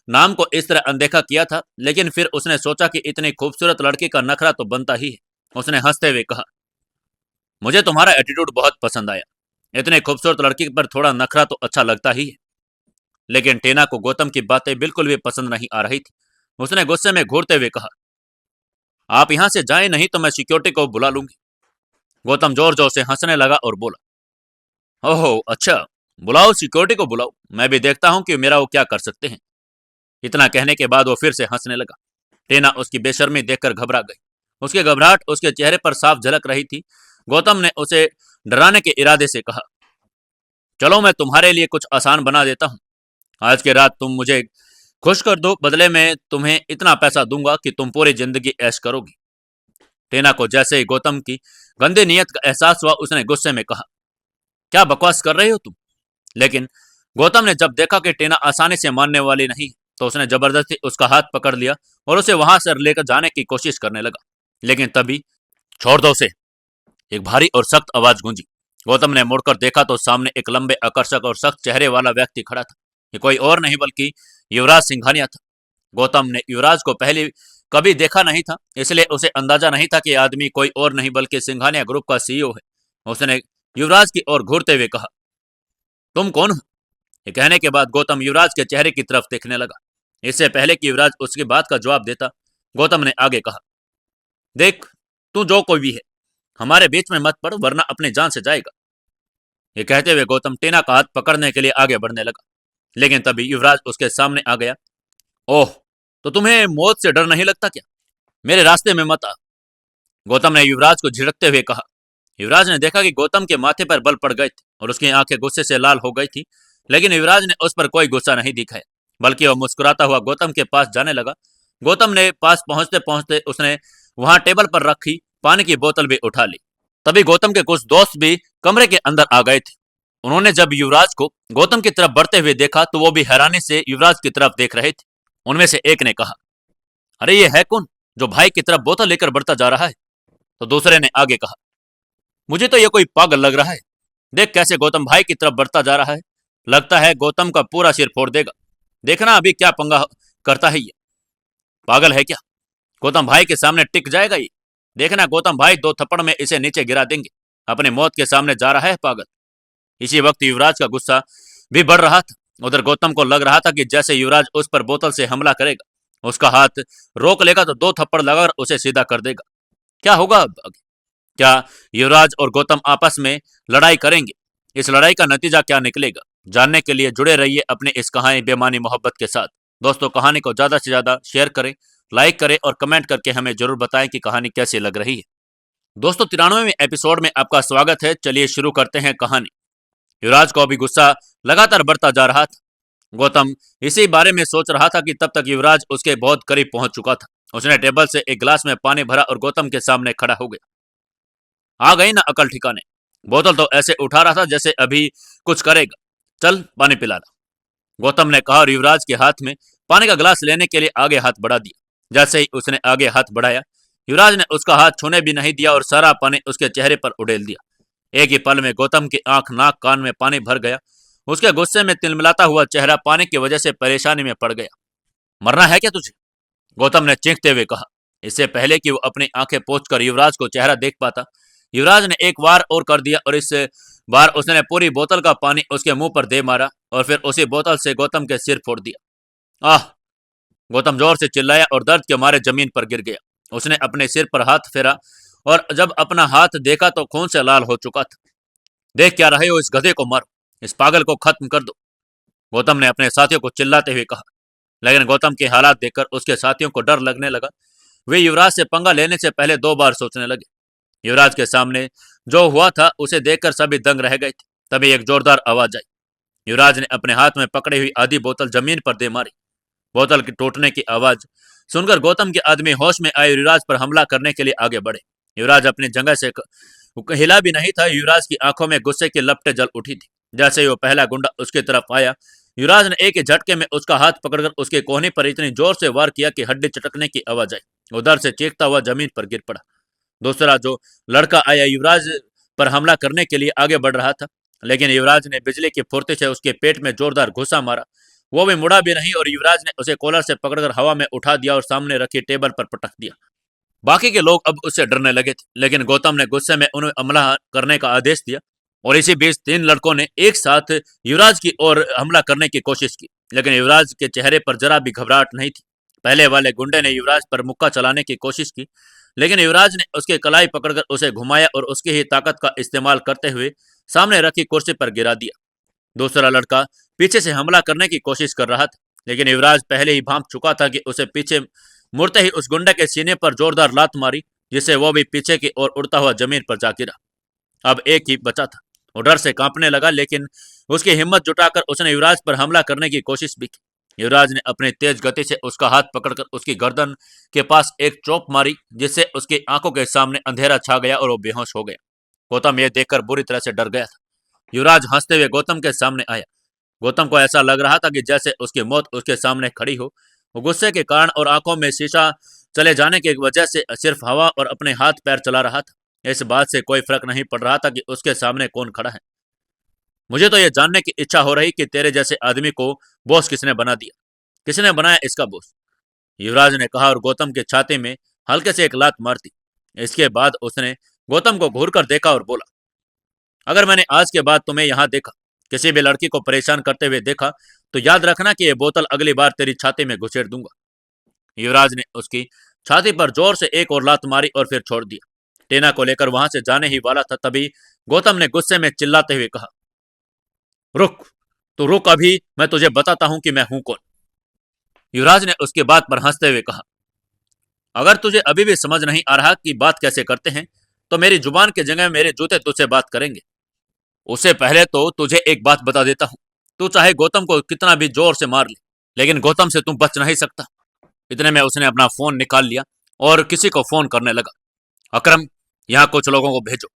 नाम को इस तरह अनदेखा किया था। लेकिन फिर उसने सोचा कि इतनी खूबसूरत लड़की का नखरा तो बनता ही है। उसने हंसते हुए कहा, मुझे तुम्हारा एटीट्यूड बहुत पसंद आया। इतनी खूबसूरत लड़की पर थोड़ा नखरा तो अच्छा लगता ही है। लेकिन टीना को गौतम की बातें बिल्कुल भी पसंद नहीं आ रही थी। उसने गुस्से में घूरते हुए कहा, आप यहां से जाएं, नहीं तो मैं सिक्योरिटी को बुला लूंगी। गौतम जोर जोर से हंसने लगा और बोला, ओहो अच्छा, बुलाओ, सिक्योरिटी को बुलाओ, मैं भी देखता हूं कि मेरा वो क्या कर सकते हैं। इतना कहने के बाद वो फिर से हंसने लगा। टीना उसकी बेशर्मी देखकर घबरा गई। उसकी घबराहट उसके चेहरे पर साफ झलक रही थी। गौतम ने उसे डराने के इरादे से कहा, चलो मैं तुम्हारे लिए कुछ आसान बना देता हूँ। आज की रात तुम मुझे खुश कर दो, बदले में तुम्हें इतना पैसा दूंगा कि तुम पूरी जिंदगी ऐश करोगी। टीना को जैसे ही गौतम की गंदे नियत का एहसास हुआ, उसने गुस्से में कहा, क्या बकवास कर रहे हो तुम? लेकिन गौतम ने जब देखा कि टीना आसानी से मानने वाली नहीं, तो उसने जबरदस्ती उसका हाथ पकड़ लिया और उसे वहां से लेकर जाने की कोशिश करने लगा। लेकिन तभी, छोड़ दो उसे, एक भारी और सख्त आवाज गूंजी। गौतम ने मुड़कर देखा तो सामने एक लंबे, आकर्षक और सख्त चेहरे वाला व्यक्ति खड़ा था। ये कोई और नहीं बल्कि युवराज सिंघानिया था। गौतम ने युवराज को पहले कभी देखा नहीं था, इसलिए उसे अंदाजा नहीं था कि आदमी कोई और नहीं बल्कि सिंघानिया ग्रुप का सीईओ है। उसने युवराज की ओर घूरते हुए कहा, तुम कौन हो? ये कहने के बाद गौतम युवराज के चेहरे की तरफ देखने लगा। इससे पहले कि युवराज उसकी बात का जवाब देता, गौतम ने आगे कहा, देख, तू जो कोई भी है, हमारे बीच में मत पड़, वरना अपनी जान से जाएगा। ये कहते हुए गौतम टीना का हाथ पकड़ने के लिए आगे बढ़ने लगा। लेकिन तभी युवराज उसके सामने आ गया। ओह, तो तुम्हें मौत से डर नहीं लगता क्या? मेरे रास्ते में मत आ। गौतम ने युवराज को झिड़कते हुए कहा। युवराज ने देखा कि गौतम के माथे पर बल पड़ गए थे और उसकी आंखें गुस्से से लाल हो गई थी। लेकिन युवराज ने उस पर कोई गुस्सा नहीं दिखाया, बल्कि वह मुस्कुराता हुआ गौतम के पास जाने लगा। गौतम ने पास पहुंचते पहुंचते उसने वहां टेबल पर रखी पानी की बोतल भी उठा ली। तभी गौतम के कुछ दोस्त भी कमरे के अंदर आ गए थे। उन्होंने जब युवराज को गौतम की तरफ बढ़ते हुए देखा तो वो भी हैरानी से युवराज की तरफ देख रहे थे। उनमें से एक ने कहा, अरे ये है कौन जो भाई की तरफ बोतल लेकर बढ़ता जा रहा है? तो दूसरे ने आगे कहा, मुझे तो ये कोई पागल लग रहा है। देख कैसे गौतम भाई की तरफ बढ़ता जा रहा है। लगता है गौतम का पूरा सिर फोड़ देगा। देखना अभी क्या पंगा करता है ये। पागल है क्या? गौतम भाई के सामने टिक जाएगा ये? देखना गौतम भाई दो थप्पड़ में इसे नीचे गिरा देंगे। अपने मौत के सामने जा रहा है पागल। इसी वक्त युवराज का गुस्सा भी बढ़ रहा था। उधर गौतम को लग रहा था कि जैसे युवराज उस पर बोतल से हमला करेगा, उसका हाथ रोक लेगा तो दो थप्पड़ लगाकर उसे सीधा कर देगा। क्या होगा अब आगे? क्या युवराज और गौतम आपस में लड़ाई करेंगे? इस लड़ाई का नतीजा क्या निकलेगा? जानने के लिए जुड़े रहिए अपने इस कहानी बेमानी मोहब्बत के साथ। दोस्तों, कहानी को ज्यादा से ज्यादा शेयर करें, लाइक करें और कमेंट करके हमें जरूर बताएं कि कहानी कैसी लग रही है। दोस्तों, 93वें एपिसोड में आपका स्वागत है। चलिए शुरू करते हैं कहानी। युवराज को अभी गुस्सा लगातार बढ़ता जा रहा था। गौतम इसी बारे में सोच रहा था कि तब तक युवराज उसके बहुत करीब पहुंच चुका था। उसने टेबल से एक गिलास में पानी भरा और गौतम के सामने खड़ा हो गया। आ गई ना अकल ठिकाने। बोतल तो ऐसे उठा रहा था जैसे अभी कुछ करेगा। चल पानी पिला ला, गौतम ने कहा और युवराज के हाथ में पानी का गिलास लेने के लिए आगे हाथ बढ़ा दिया। जैसे ही उसने आगे हाथ बढ़ाया, युवराज ने उसका हाथ छूने भी नहीं दिया और सारा पानी उसके चेहरे पर उड़ेल दिया। एक ही पल में गौतम की आंख, नाक, कान में पानी भर गया। उसके गुस्से में तिलमिलाता हुआ चेहरा पानी की वजह से परेशानी में पड़ गया। मरना है क्या तुझे? गौतम ने चीखते हुए कहा। इससे पहले कि वो अपनी आंखें पोंछकर युवराज को चेहरा देख पाता, युवराज ने एक वार और कर दिया और इस बार उसने पूरी बोतल का पानी उसके मुंह पर दे मारा और फिर उसी बोतल से गौतम के सिर फोड़ दिया। आह! गौतम जोर से चिल्लाया और दर्द के मारे जमीन पर गिर गया। उसने अपने सिर पर हाथ फेरा और जब अपना हाथ देखा तो खून से लाल हो चुका था। देख क्या रहे हो, इस गधे को मारो, इस पागल को खत्म कर दो, गौतम ने अपने साथियों को चिल्लाते हुए कहा। लेकिन गौतम के हालात देखकर उसके साथियों को डर लगने लगा। वे युवराज से पंगा लेने से पहले 2 बार सोचने लगे। युवराज के सामने जो हुआ था उसे देखकर सभी दंग रह गए थे। तभी एक जोरदार आवाज आई। युवराज ने अपने हाथ में पकड़ी हुई आधी बोतल जमीन पर दे मारी। बोतल के टूटने की आवाज सुनकर गौतम के आदमी होश में आए युवराज पर हमला करने के लिए आगे बढ़े। युवराज अपनी जगह से हिला भी नहीं था। युवराज की आंखों में गुस्से की लपटें जल उठी थी। जैसे ही वो पहला गुंडा उसकी तरफ आया, युवराज ने एक ही झटके में उसका हाथ पकड़कर उसके कोहनी पर इतनी जोर से वार किया कि हड्डी चटकने की आवाज आई। उधर से चीखता हुआ जमीन पर गिर पड़ा। दूसरा जो लड़का आया युवराज पर हमला करने के लिए आगे बढ़ रहा था, लेकिन युवराज ने बिजली की फुर्ती से उसके पेट में जोरदार घुसा मारा। वो भी मुड़ा भी नहीं और युवराज ने उसे कॉलर से पकड़कर हवा में उठा दिया और सामने रखी टेबल पर पटक दिया। बाकी के लोग अब उससे डरने लगे थे, लेकिन गौतम ने गुस्से में उन्हें हमला करने का आदेश दिया और इसी बीच 3 लड़कों ने एक साथ युवराज की ओर हमला करने की कोशिश की, लेकिन युवराज के चेहरे पर जरा भी घबराहट नहीं थी। पहले वाले गुंडे ने युवराज पर मुक्का चलाने की कोशिश की, लेकिन युवराज ने उसके कलाई पकड़कर उसे घुमाया और उसकी ही ताकत का इस्तेमाल करते हुए सामने रखी कुर्सी पर गिरा दिया। दूसरा लड़का पीछे से हमला करने की कोशिश कर रहा था, लेकिन युवराज पहले ही भांप चुका था कि उसे पीछे मुड़ते ही उस गुंडे के सीने पर जोरदार लात मारी, जिससे वो भी पीछे की ओर उड़ता हुआ जमीन पर जा गिरा। अब एक ही बचा था। वो डर से कांपने लगा, लेकिन उसकी हिम्मत जुटाकर उसने युवराज पर हमला करने की कोशिश भी की। युवराज ने अपनी तेज गति से उसका हाथ पकड़कर उसकी गर्दन के पास एक चोप मारी, जिससे उसकी आंखों के सामने अंधेरा छा गया और वो बेहोश हो गया। गौतम यह देखकर बुरी तरह से डर गया था। युवराज हंसते हुए गौतम के सामने आया। गौतम को ऐसा लग रहा था कि जैसे उसकी मौत उसके सामने खड़ी हो। वो गुस्से के कारण और आंखों में शीशा चले जाने की वजह से सिर्फ हवा और अपने हाथ पैर चला रहा था। इस बात से कोई फर्क नहीं पड़ रहा था कि उसके सामने कौन खड़ा है। मुझे तो यह जानने की इच्छा हो रही कि तेरे जैसे आदमी को बॉस किसने बना दिया, किसने बनाया इसका बॉस, युवराज ने कहा और गौतम के छाती में हल्के से एक लात मार दी। इसके बाद उसने गौतम को घूर कर देखा और बोला, अगर मैंने आज के बाद तुम्हें यहाँ देखा, किसी भी लड़की को परेशान करते हुए देखा, तो याद रखना कि यह बोतल अगली बार तेरी छाती में घुसेड़ दूंगा। युवराज ने उसकी छाती पर जोर से एक और लात मारी और फिर छोड़ दिया। टीना को लेकर वहां से जाने ही वाला था, तभी गौतम ने गुस्से में चिल्लाते हुए कहा, रुक, तू रुक, अभी मैं तुझे बताता हूं कि मैं हूं कौन। युवराज ने उसकी बात पर हंसते हुए कहा, अगर तुझे अभी भी समझ नहीं आ रहा कि बात कैसे करते हैं, तो मेरी जुबान की जगह मेरे जूते तुझसे बात करेंगे। उससे पहले तो तुझे एक बात बता देता हूं, तू चाहे गौतम को कितना भी जोर से मार ले, लेकिन गौतम से तू बच नहीं सकता। इतने में उसने अपना फोन निकाल लिया और किसी को फोन करने लगा। अकरम, यहाँ कुछ लोगों को भेजो।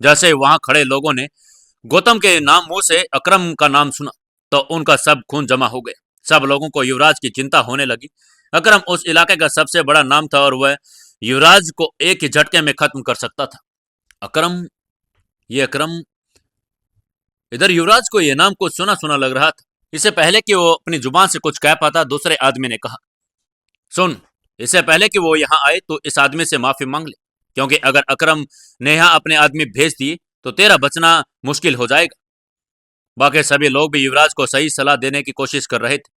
जैसे ही वहां खड़े लोगों ने गौतम के नाम मुंह से अकरम का नाम सुना, तो उनका सब खून जमा हो गया। सब लोगों को युवराज की चिंता होने लगी। अकरम उस इलाके का सबसे बड़ा नाम था और वह युवराज को एक ही झटके में खत्म कर सकता था। अकरम, ये अकरम, इधर युवराज को यह नाम कुछ सुना सुना लग रहा था। इससे पहले कि वो अपनी जुबान से कुछ कह पाता, दूसरे आदमी ने कहा, सुन, इससे पहले कि वो यहाँ आए तो इस आदमी से माफी मांग ले, क्योंकि अगर अकरम ने यहाँ अपने आदमी भेज दिए तो तेरा बचना मुश्किल हो जाएगा। बाकी सभी लोग भी युवराज को सही सलाह देने की कोशिश कर रहे थे,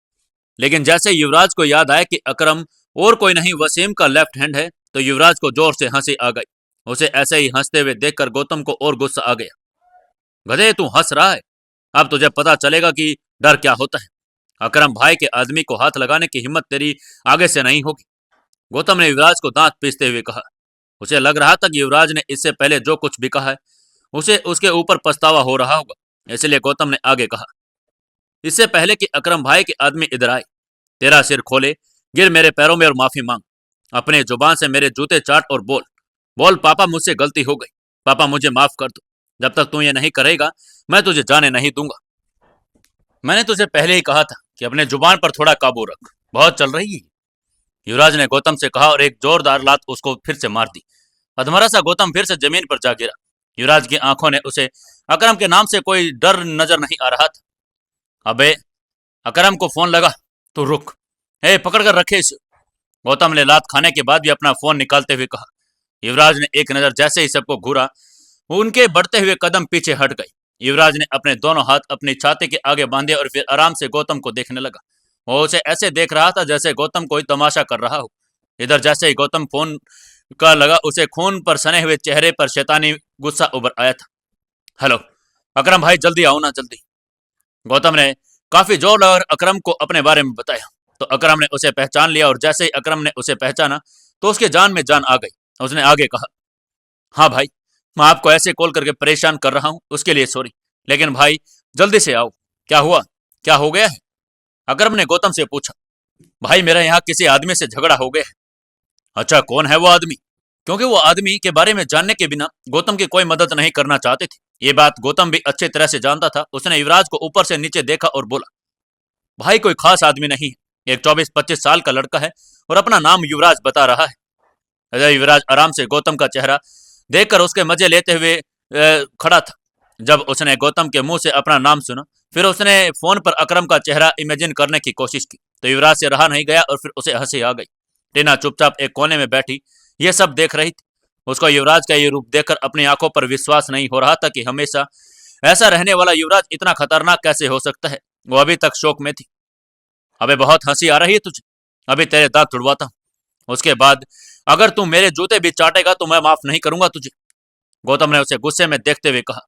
लेकिन जैसे युवराज को याद आया कि अकरम और कोई नहीं वसीम का लेफ्ट हैंड है, तो युवराज को जोर से हंसी आ गई। उसे ऐसे ही हंसते हुए देखकर गौतम को और गुस्सा आ गया। गधे, तू हंस रहा है, अब तुझे पता चलेगा कि डर क्या होता है। अकरम भाई के आदमी को हाथ लगाने की हिम्मत तेरी आगे से नहीं होगी, गौतम ने युवराज को दांत पीसते हुए कहा। उसे लग रहा था कि युवराज ने इससे पहले जो कुछ भी कहा है उसे उसके ऊपर पछतावा हो रहा होगा, इसलिए गौतम ने आगे कहा, इससे पहले कि अकरम भाई के आदमी इधर आए, तेरा सिर खोले, गिर मेरे पैरों में और माफी मांग। अपने जुबान से मेरे जूते चाट और बोल, बोल पापा, मुझसे गलती हो गई, पापा मुझे माफ कर दो, जब तक तू ये नहीं करेगा मैं तुझे जाने नहीं दूंगा। मैंने तुझे पहले ही कहा था कि अपने जुबान पर थोड़ा काबू रख, बहुत चल रही है। युवराज ने गौतम से कहा और एक जोरदार लात उसको फिर से मार दी। अधमरा सा गौतम फिर से जमीन पर जा गिरा। युवराज की आंखों ने उसे अकरम के नाम से कोई डर नजर नहीं आ रहा था। अबे अकरम को फोन लगा, तू रुक, ए पकड़ कर रखे इसे। गौतम ने लात खाने के बाद भी अपना फोन निकालते हुए कहा। युवराज ने एक नजर जैसे ही सबको घूरा, उनके बढ़ते हुए कदम पीछे हट गए। युवराज ने अपने दोनों हाथ अपनी छाती के आगे बांधे और फिर आराम से गौतम को देखने लगा। वो उसे ऐसे देख रहा था जैसे गौतम कोई तमाशा कर रहा हो। इधर जैसे ही गौतम फोन का लगा, उसे खून पर सने हुए चेहरे पर शैतानी गुस्सा उभर आया था। हेलो अकरम भाई, जल्दी आओ ना, जल्दी। गौतम ने काफी जोर लगाकर अकरम को अपने बारे में बताया तो अकरम ने उसे पहचान लिया और जैसे ही अकरम ने उसे पहचाना तो उसके जान में जान आ गई। उसने आगे कहा, हाँ भाई, मैं आपको ऐसे कॉल करके परेशान कर रहा हूँ, उसके लिए सॉरी, लेकिन भाई जल्दी से आओ। क्या हुआ, क्या हो गया है? अकरम ने गौतम से पूछा। भाई मेरा यहाँ किसी आदमी से झगड़ा हो गया है। अच्छा, कौन है वो आदमी? क्योंकि वो आदमी के बारे में जानने के बिना गौतम की कोई मदद नहीं करना चाहते थे। ये बात गौतम भी अच्छी तरह से जानता था। उसने युवराज को ऊपर से नीचे देखा और बोला, भाई कोई खास आदमी नहीं है, एक 24-25 साल का लड़का है और अपना नाम युवराज बता रहा है। अजय युवराज आराम से गौतम का चेहरा देखकर उसके मजे लेते हुए खड़ा था। जब उसने गौतम के मुंह से अपना नाम सुना, फिर उसने फोन पर अकरम का चेहरा इमेजिन करने की कोशिश की तो युवराज से रहा नहीं गया और फिर उसे हंसी आ गई। टीना चुपचाप एक कोने में बैठी ये सब देख रही थी। उसको युवराज का ये रूप देखकर अपनी आंखों पर विश्वास नहीं हो रहा था कि हमेशा ऐसा रहने वाला युवराज इतना खतरनाक कैसे हो सकता है। वो अभी तक शौक में थी। अबे बहुत हंसी आ रही है तुझे, अभी तेरे दांत तुड़वाता हूं, उसके बाद अगर तू मेरे जूते भी चाटेगा तो मैं माफ नहीं करूंगा तुझे। गौतम ने उसे गुस्से में देखते हुए कहा।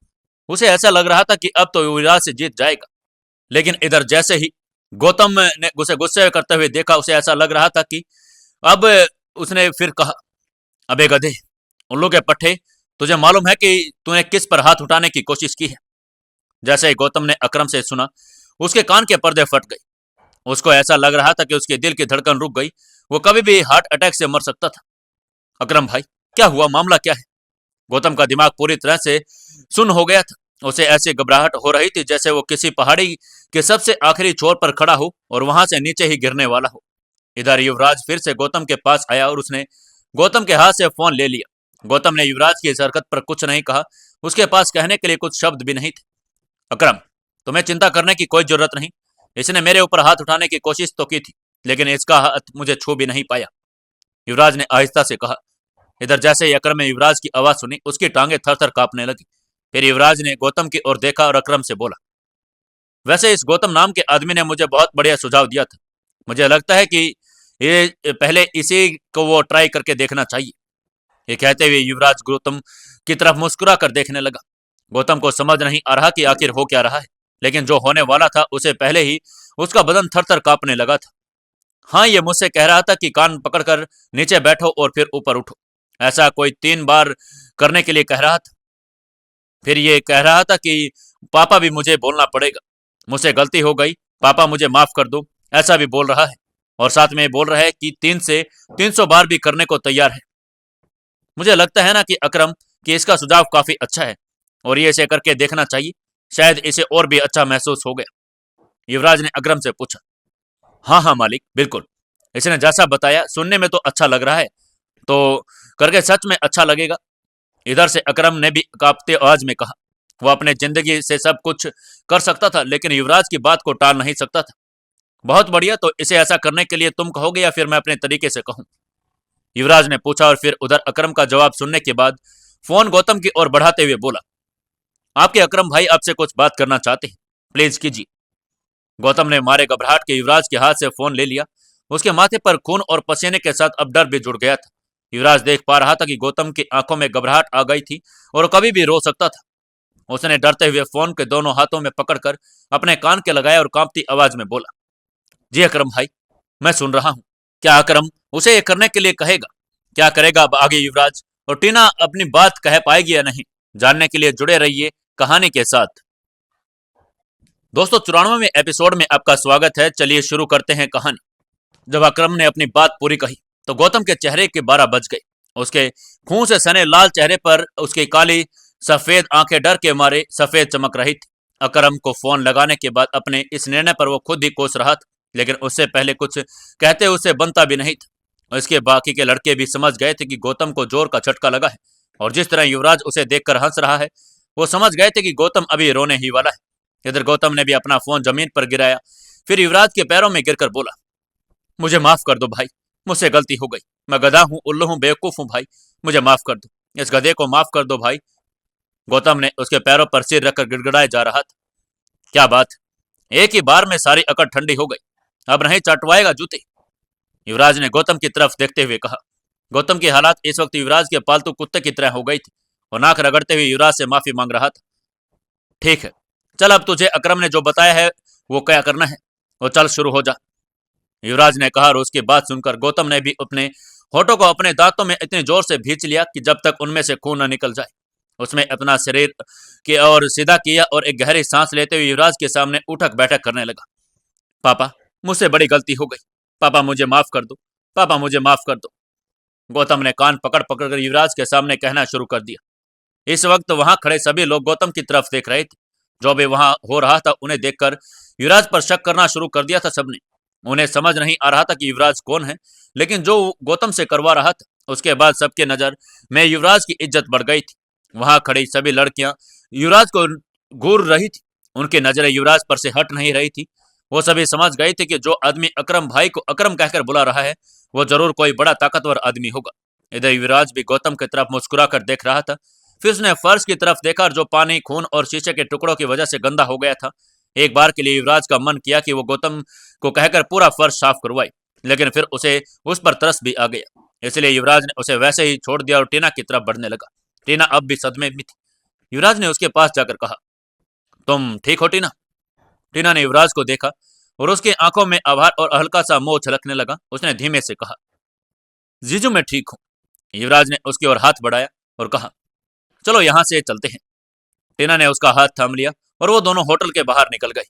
उसे ऐसा लग रहा था कि अब तो युवराज से जीत जाएगा, लेकिन इधर जैसे ही गौतम ने उसे गुस्से करते हुए देखा, उसे ऐसा लग रहा था कि अब उसने फिर कहा, अबे गधे, उल्लू के पट्टे, तुझे मालूम है कि तूने किस पर हाथ उठाने की कोशिश की है? जैसे ही गौतम ने अकरम से सुना, उसके कान के पर्दे फट गए। उसको ऐसा लग रहा था कि उसके दिल की धड़कन रुक गई, वो कभी भी हार्ट अटैक से मर सकता था। अकरम भाई क्या हुआ, मामला क्या है? गौतम का दिमाग पूरी तरह से सुन्न हो गया था। उसे ऐसी घबराहट हो रही थी जैसे वो किसी पहाड़ी के सबसे आखिरी छोर पर खड़ा हो और वहां से नीचे ही गिरने वाला हो। इधर युवराज फिर से गौतम के पास आया और उसने गौतम के हाथ से फोन ले लिया। गौतम ने युवराज की इस हरकत पर कुछ नहीं कहा। उसके पास कहने के लिए कुछ शब्द भी नहीं थे। अकरम, तुम्हें चिंता करने की कोई जरूरत नहीं। इसने मेरे ऊपर हाथ उठाने की कोशिश तो की थी, लेकिन इसका हाथ मुझे छू भी नहीं पाया, युवराज ने आहिस्ता से कहा। इधर जैसे ही अकरम ने युवराज की आवाज सुनी, उसकी टांगें थर थर कांपने लगी। फिर युवराज ने गौतम की ओर देखा और अकरम से बोला, वैसे इस गौतम नाम के आदमी ने मुझे बहुत बढ़िया सुझाव दिया था। मुझे लगता है कि ये पहले इसी को वो ट्राई करके देखना चाहिए। ये कहते हुए युवराज गौतम की तरफ मुस्कुरा कर देखने लगा। गौतम को समझ नहीं आ रहा कि आखिर हो क्या रहा है, लेकिन जो होने वाला था उसे पहले ही उसका बदन थर थर कांपने लगा था। हाँ, ये मुझसे कह रहा था कि कान पकड़कर नीचे बैठो और फिर ऊपर उठो। ऐसा कोई 3 बार करने के लिए कह रहा था। फिर ये कह रहा था कि पापा भी मुझे बोलना पड़ेगा, मुझसे गलती हो गई, पापा मुझे माफ कर दो, ऐसा भी बोल रहा है। और साथ में बोल रहा है कि 3 से 300 बार भी करने को तैयार है। मुझे लगता है ना कि अकरम कि इसका सुझाव काफी अच्छा है और ये इसे करके देखना चाहिए, शायद इसे और भी अच्छा महसूस हो गया। युवराज ने अकरम से पूछा। हाँ हाँ मालिक, बिल्कुल, इसने जैसा बताया सुनने में तो अच्छा लग रहा है, तो करके सच में अच्छा लगेगा। इधर से अकरम ने भी कांपते आवाज में कहा। वो अपने जिंदगी से सब कुछ कर सकता था, लेकिन युवराज की बात को टाल नहीं सकता था। बहुत बढ़िया, तो इसे ऐसा करने के लिए तुम कहोगे या फिर मैं अपने तरीके से कहूं? युवराज ने पूछा और फिर उधर अकरम का जवाब सुनने के बाद फोन गौतम की ओर बढ़ाते हुए बोला, आपके अकरम भाई आपसे कुछ बात करना चाहते हैं, प्लीज कीजिए। गौतम ने मारे घबराहट के युवराज के हाथ से फोन ले लिया। उसके माथे पर खून और पसीने के साथ अब डर भी जुड़ गया था। युवराज देख पा रहा था कि गौतम की आंखों में घबराहट आ गई थी और कभी भी रो सकता था। उसने डरते हुए फोन के दोनों हाथों में पकड़कर अपने कान के लगाया और कांपती आवाज में बोला, जी अकरम भाई, मैं सुन रहा हूं। क्या अकरम उसे ये करने के लिए कहेगा? क्या करेगा अब आगे युवराज? और टीना अपनी बात कह पाएगी या नहीं? जानने के लिए जुड़े रहिए कहानी के साथ। दोस्तों, 94वें एपिसोड में आपका स्वागत है। चलिए शुरू करते हैं कहानी। जब अकरम ने अपनी बात पूरी कही तो गौतम के चेहरे के 12 बज गए। उसके खून से सने लाल चेहरे पर उसकी काली सफेद आंखें डर के मारे सफेद चमक रही थी। अकरम को फोन लगाने के बाद अपने इस निर्णय पर वो खुद ही कोस रहा था, लेकिन उससे पहले कुछ कहते उसे बनता भी नहीं था। इसके बाकी के लड़के भी समझ गए थे कि गौतम को जोर का झटका लगा है, और जिस तरह युवराज उसे देखकर हंस रहा है, वो समझ गए थे कि गौतम अभी रोने ही वाला है। इधर गौतम ने भी अपना फोन जमीन पर गिराया, फिर युवराज के पैरों में गिरकर बोला, मुझे माफ कर दो भाई, मुझसे गलती हो गई। मैं गधा हूँ, उल्लू हूँ, बेवकूफ हूँ भाई, मुझे माफ कर दो, इस गधे को माफ कर दो भाई। गौतम ने उसके पैरों पर सिर रखकर गिड़गिड़ाए जा रहा था। क्या बात, एक ही बार में सारी अकड़ ठंडी हो गई, अब नहीं चटवाएगा जूते? युवराज ने गौतम की तरफ देखते हुए कहा। गौतम की हालात इस वक्त युवराज के पालतू कुत्ते की तरह हो गई थी, और नाक रगड़ते हुए युवराज से माफी मांग रहा था। ठीक है, चल अब तुझे अकरम ने जो बताया है वो क्या करना है, वो चल शुरू हो जा, युवराज ने कहा। और उसकी बात सुनकर गौतम ने भी अपने होठों को अपने दांतों में इतने जोर से भींच लिया कि जब तक उनमें से खून न निकल जाए। उसमें अपना शरीर की ओर सीधा किया और एक गहरी सांस लेते हुए युवराज के सामने उठक बैठक करने लगा। पापा, मुझसे बड़ी गलती हो गई, पापा मुझे माफ कर दो, पापा मुझे माफ कर दो, गौतम ने कान पकड़ पकड़ कर युवराज के सामने कहना शुरू कर दिया। इस वक्त वहां खड़े सभी लोग गौतम की तरफ देख रहे थे। जो भी वहां हो रहा था उन्हें देखकर युवराज पर शक करना शुरू कर दिया था सबने। उन्हें समझ नहीं आ रहा था कि युवराज कौन है, लेकिन जो गौतम से करवा रहा था उसके बाद सबके नजर में युवराज की इज्जत बढ़ गई थी। वहां खड़ी सभी लड़कियां युवराज को घूर रही थी, उनकी नजरें युवराज पर से हट नहीं रही थी। वो सभी समझ गए थे कि जो आदमी अकरम भाई को अकरम कहकर बुला रहा है वो जरूर कोई बड़ा ताकतवर आदमी होगा। इधर युवराज भी गौतम की तरफ मुस्कुरा कर देख रहा था। फिर उसने फर्श की तरफ देखा, जो पानी, खून और शीशे के टुकड़ों की वजह से गंदा हो गया था। एक बार के लिए युवराज का मन किया कि वो गौतम को कहकर पूरा फर्श साफ करवाए, लेकिन फिर उसे उस पर तरस भी आ गया। इसलिए युवराज ने उसे वैसे ही छोड़ दिया और टीना की तरफ बढ़ने लगा। टीना अब भी सदमे में थी। युवराज ने उसके पास जाकर कहा, तुम ठीक हो टीना? टीना ने युवराज को देखा और उसकी आंखों में आभार और हल्का सा मोह छलकने लगा। उसने धीमे से कहा, जीजू मैं ठीक हूँ। युवराज ने उसकी ओर हाथ बढ़ाया और कहा, चलो यहाँ से चलते हैं। टीना ने उसका हाथ थाम लिया और वो दोनों होटल के बाहर निकल गए।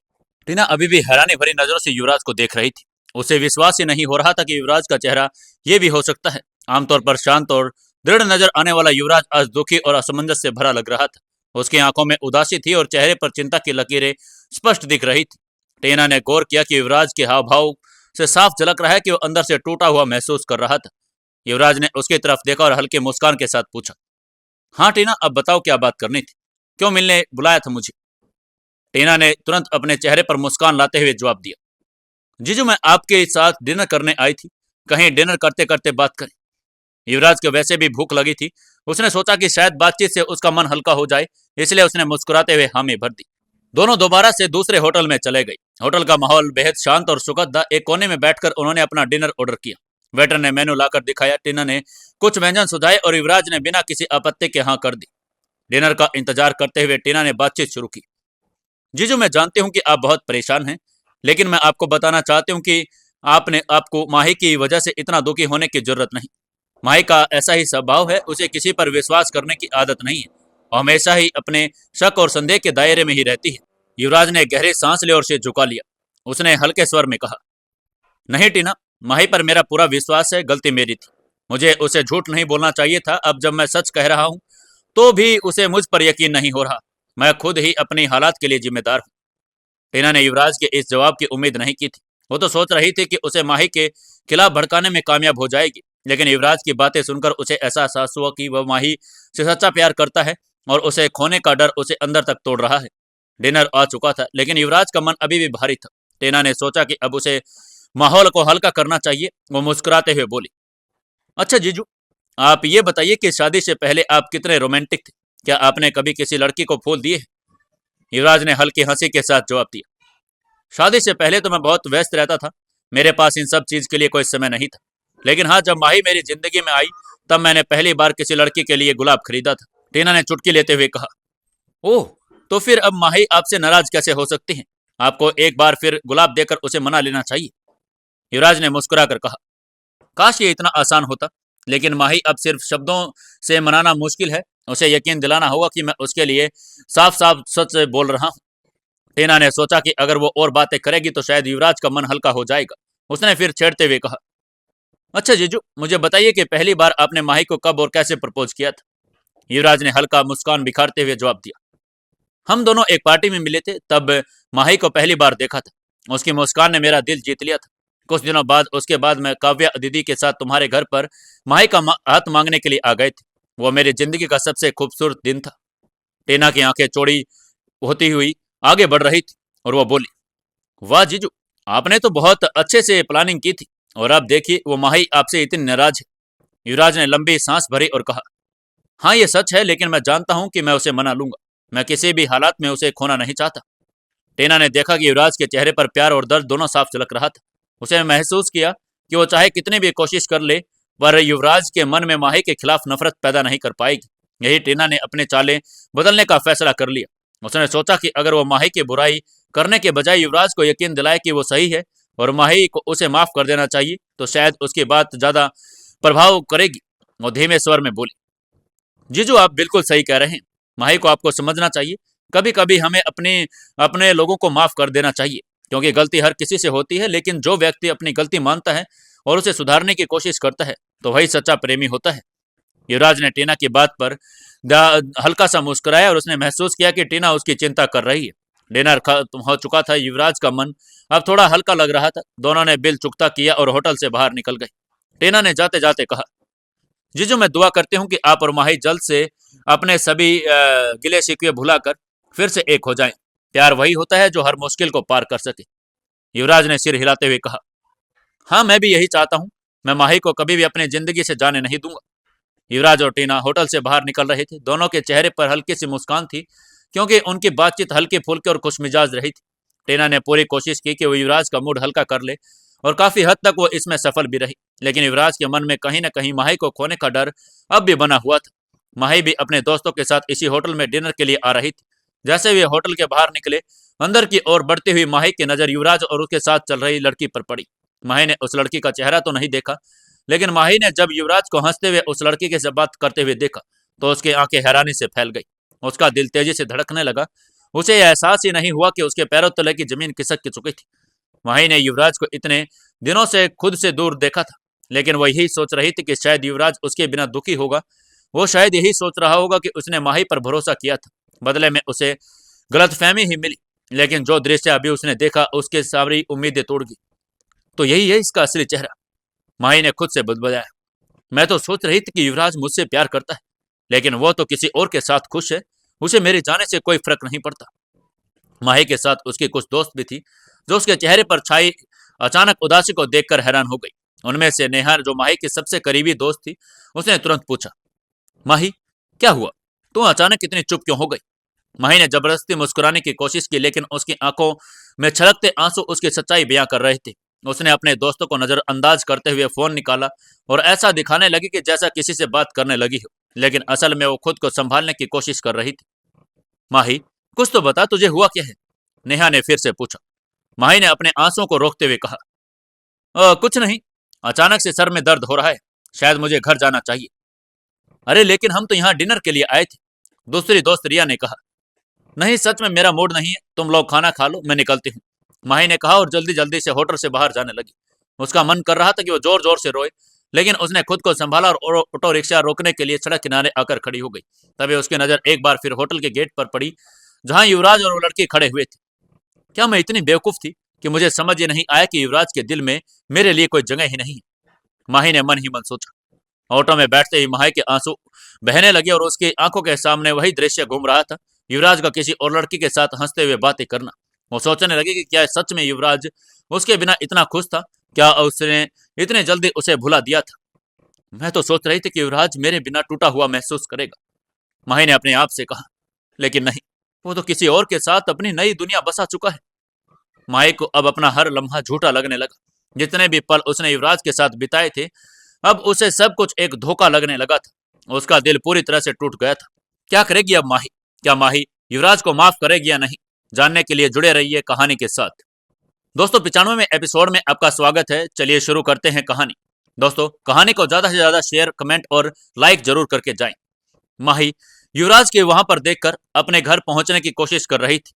टीना अभी भी हैरानी भरी नजरों से युवराज को देख रही थी। उसे विश्वास ही नहीं हो रहा था कि युवराज का चेहरा ये भी हो सकता है। आमतौर पर शांत और दृढ़ नजर आने वाला युवराज आज दुखी और असमंजस से भरा लग रहा था। उसकी आंखों में उदासी थी और चेहरे पर चिंता की लकीरें स्पष्ट दिख रही थी। टीना ने गौर किया कि युवराज के हाव भाव से साफ झलक रहा है कि वो अंदर से टूटा हुआ महसूस कर रहा था। युवराज ने उसकी तरफ देखा और हल्के मुस्कान के साथ पूछा, हाँ टीना, अब बताओ क्या बात करनी थी, क्यों मिलने बुलाया था मुझे? टीना ने तुरंत अपने चेहरे पर मुस्कान लाते हुए जवाब दिया, जीजू मैं आपके साथ डिनर करने आई थी, कहीं डिनर करते करते बात करें। युवराज को वैसे भी भूख लगी थी। उसने सोचा कि शायद बातचीत से उसका मन हल्का हो जाए, इसलिए उसने मुस्कुराते हुए हामी भर दी। दोनों दोबारा से दूसरे होटल में चले गए। होटल का माहौल बेहद शांत और सुखद था। एक कोने में बैठकर उन्होंने अपना डिनर ऑर्डर किया। वेटर ने मेनू लाकर दिखाया। टीना ने कुछ व्यंजन सुझाए और युवराज ने बिना किसी आपत्ति के हाँ कर दी। डिनर का इंतजार करते हुए टीना ने बातचीत शुरू की। जीजू मैं जानती हूँ कि आप बहुत परेशान हैं, लेकिन मैं आपको बताना चाहती हूँ कि आपको माही की वजह से इतना दुखी होने की जरूरत नहीं। माही का ऐसा ही स्वभाव है, उसे किसी पर विश्वास करने की आदत नहीं है और हमेशा ही अपने शक और संदेह के दायरे में ही रहती है। युवराज ने गहरी सांस ली और सिर झुका लिया। उसने हल्के स्वर में कहा, नहीं टीना, माही पर मेरा पूरा विश्वास है, गलती मेरी थी। मुझे उसे झूठ नहीं बोलना चाहिए था। अब जब मैं सच कह रहा हूँ तो भी उसे मुझ पर यकीन नहीं हो रहा। मैं खुद ही अपनी हालात के लिए जिम्मेदार हूँ। टीना ने युवराज के इस जवाब की उम्मीद नहीं की थी। वो तो सोच रही थी कि उसे माही के खिलाफ भड़काने में कामयाब हो जाएगी, लेकिन युवराज की बातें सुनकर उसे ऐसा एहसास हुआ कि वह माही से सच्चा प्यार करता है और उसे खोने का डर उसे अंदर तक तोड़ रहा है। डिनर आ चुका था, लेकिन युवराज का मन अभी भी भारी था। टीना ने सोचा कि अब उसे माहौल को हल्का करना चाहिए। वो मुस्कुराते हुए बोली, अच्छा जीजू, आप ये बताइए कि शादी से पहले आप कितने रोमांटिक थे? क्या आपने कभी किसी लड़की को फूल दिए? युवराज ने हल्की हंसी के साथ जवाब दिया, शादी से पहले तो मैं बहुत व्यस्त रहता था, मेरे पास इन सब चीज के लिए कोई समय नहीं था। लेकिन हाँ, जब माही मेरी जिंदगी में आई तब मैंने पहली बार किसी लड़की के लिए गुलाब खरीदा था। टीना ने चुटकी लेते हुए कहा, ओह, तो फिर अब माही आपसे नाराज कैसे हो सकती हैं? आपको एक बार फिर गुलाब देकर उसे मना लेना चाहिए। युवराज ने मुस्कुरा कर कहा, काश ये इतना आसान होता, लेकिन माही अब सिर्फ शब्दों से मनाना मुश्किल है। उसे यकीन दिलाना होगा कि मैं उसके लिए साफ साफ सच बोल रहा हूँ। टीना ने सोचा कि अगर वो और बातें करेगी तो शायद युवराज का मन हल्का हो जाएगा। उसने फिर छेड़ते हुए कहा, अच्छा जीजू, मुझे बताइए कि पहली बार आपने माही को कब और कैसे प्रपोज किया था? युवराज ने हल्का मुस्कान बिखारते हुए जवाब दिया। हम दोनों एक पार्टी में मिले थे, तब माही को पहली बार देखा था। उसकी मुस्कान ने मेरा दिल जीत लिया था। कुछ दिनों बाद उसके बाद मैं काव्या दीदी के साथ तुम्हारे घर पर माही का हाथ मांगने के लिए आ गए थे। वो मेरी जिंदगी का सबसे खूबसूरत दिन था। टीना की आंखें चौड़ी होती हुई आगे बढ़ रही थी और वो बोली, वाह जीजू, आपने तो बहुत अच्छे से प्लानिंग की थी, और अब देखिए वो माही आपसे इतनी नाराज है। युवराज ने लंबी सांस भरी और कहा, हाँ ये सच है, लेकिन मैं जानता हूं कि मैं उसे मना लूंगा। मैं किसी भी हालात में उसे खोना नहीं चाहता। टीना ने देखा कि युवराज के चेहरे पर प्यार और दर्द दोनों साफ झलक रहा था। उसे महसूस किया कि वो चाहे कितनी भी कोशिश कर ले, पर युवराज के मन में माही के खिलाफ नफरत पैदा नहीं कर पाएगी। यही टीना ने अपने चाले बदलने का फैसला कर लिया। उसने सोचा कि अगर वो माही की बुराई करने के बजाय युवराज को यकीन दिलाए कि वो सही है और माही को उसे माफ कर देना चाहिए, तो शायद उसकी बात ज्यादा प्रभाव करेगी। वो धीमे स्वर में बोली, जीजू आप बिल्कुल सही कह रहे हैं। माही को आपको समझना चाहिए। कभी कभी हमें अपने अपने लोगों को माफ कर देना चाहिए, क्योंकि गलती हर किसी से होती है, लेकिन जो व्यक्ति अपनी गलती मानता है और उसे सुधारने की कोशिश करता है, तो वही सच्चा प्रेमी होता है। युवराज ने टीना की बात पर हल्का सा मुस्कुराया और उसने महसूस किया कि टीना उसकी चिंता कर रही है। डिनर खत्म हो चुका था। युवराज का मन अब थोड़ा हल्का लग रहा था। दोनों ने बिल चुकता किया और होटल से बाहर निकल गए। टीना ने जाते जाते कहा, जीजू मैं दुआ करती हूँ कि आप और माही जल्द से अपने सभी गिले शिकवे भुलाकर फिर से एक हो जाएं। प्यार वही होता है जो हर मुश्किल को पार कर सके। युवराज ने सिर हिलाते हुए कहा, हाँ मैं भी यही चाहता हूँ। मैं माही को कभी भी अपनी जिंदगी से जाने नहीं दूंगा। युवराज और टीना होटल से बाहर निकल रहे थे। दोनों के चेहरे पर हल्की सी मुस्कान थी, क्योंकि उनकी बातचीत हल्की फुल्की और खुशमिजाज रही थी। टीना ने पूरी कोशिश की कि वो युवराज का मूड हल्का कर ले, और काफी हद तक वो इसमें सफल भी रही। लेकिन युवराज के मन में कहीं न कहीं माही को खोने का डर अब भी बना हुआ था। माही भी अपने दोस्तों के साथ इसी होटल में डिनर के लिए आ रही थी। जैसे वे होटल के बाहर निकले, अंदर की ओर बढ़ती हुई माही की नजर युवराज और उसके साथ चल रही लड़की पर पड़ी। माही ने उस लड़की का चेहरा तो नहीं देखा, लेकिन माही ने जब युवराज को हंसते हुए उस लड़की के से बात करते हुए देखा, तो उसकी आंखें हैरानी से फैल गई। उसका दिल तेजी से धड़कने लगा। उसे यह एहसास ही नहीं हुआ कि उसके पैरों तले की जमीन खिसक के चुकी थी। माही ने युवराज को इतने दिनों से खुद से दूर देखा था, लेकिन वो यही सोच रही थी कि शायद युवराज उसके बिना दुखी होगा। वो शायद यही सोच रहा होगा कि उसने माही पर भरोसा किया था, बदले में उसे गलतफहमी ही मिली। लेकिन जो दृश्य अभी उसने देखा, उसके सारी उम्मीदें तोड़ गई। तो यही है इसका असली चेहरा, माही ने खुद से बुदबुदाया। मैं तो सोच रही थी कि युवराज मुझसे प्यार करता है, लेकिन वो तो किसी और के साथ खुश है। उसे मेरे जाने से कोई फर्क नहीं पड़ता। माही के साथ उसकी कुछ दोस्त भी थी, जो उसके चेहरे पर छाई अचानक उदासी को देखकर हैरान हो गई। उनमें से नेहा, जो माही की सबसे करीबी दोस्त थी, उसने तुरंत पूछा, माही क्या हुआ, तू अचानक इतनी चुप क्यों हो गई? माही ने जबरदस्ती मुस्कुराने की कोशिश की, लेकिन उसकी आंखों में छलकते आंसू उसकी सच्चाई बयां कर रहे थे। उसने अपने दोस्तों को नजरअंदाज करते हुए फोन निकाला और ऐसा दिखाने लगी कि जैसा किसी से बात करने लगी हो, लेकिन असल में वो खुद को संभालने की कोशिश कर रही थी। माही, कुछ तो बता, तुझे हुआ क्या है? नेहा ने फिर से पूछा। माही ने अपने आंसुओं को रोकते हुए कहा, कुछ नहीं, अचानक से सर में दर्द हो रहा है, शायद मुझे घर जाना चाहिए। अरे लेकिन हम तो यहाँ डिनर के लिए आए थे, दूसरी दोस्त रिया ने कहा। नहीं, सच में मेरा मूड नहीं है, तुम लोग खाना खा लो, मैं निकलती हूँ, माही ने कहा और जल्दी जल्दी से होटल से बाहर जाने लगी। उसका मन कर रहा था कि वो जोर जोर से रोए, लेकिन उसने खुद को संभाला और ऑटो रिक्शा रोकने के लिए सड़क किनारे आकर खड़ी हो गई। तभी उसकी नजर एक बार फिर होटल के गेट पर पड़ी, जहां युवराज और वो लड़की खड़े हुए थे। क्या मैं इतनी बेवकूफ थी कि मुझे समझ ही नहीं आया कि युवराज के दिल में मेरे लिए कोई जगह ही नहीं है? माही ने मन ही मन सोचा। ऑटो में बैठते ही माही के आंसू बहने लगे और उसकी आंखों के सामने वही दृश्य घूम रहा था, युवराज का किसी और लड़की के साथ हंसते हुए बातें करना। वो सोचने लगी कि क्या सच में युवराज उसके बिना इतना खुश था? क्या उसने इतने जल्दी उसे भुला दिया था? मैं तो सोच रही थी कि युवराज मेरे बिना टूटा हुआ महसूस करेगा, माही ने अपने आप से कहा। लेकिन नहीं, वो तो किसी और के साथ अपनी नई दुनिया बसा चुका है। माही को अब अपना हर लम्हा झूठा लगने लगा। जितने भी पल उसने युवराज के साथ बिताए थे, अब उसे सब कुछ एक धोखा लगने लगा था। उसका दिल पूरी तरह से टूट गया था। क्या करेगी अब माही? क्या माही युवराज को माफ करेगी या नहीं? जानने के लिए जुड़े रहिए कहानी के साथ। दोस्तों 95वें एपिसोड में आपका स्वागत है। चलिए शुरू करते हैं कहानी। दोस्तों कहानी को ज्यादा से ज्यादा शेयर, कमेंट और लाइक जरूर करके जाएं। माही युवराज के वहां पर देखकर अपने घर पहुंचने की कोशिश कर रही थी।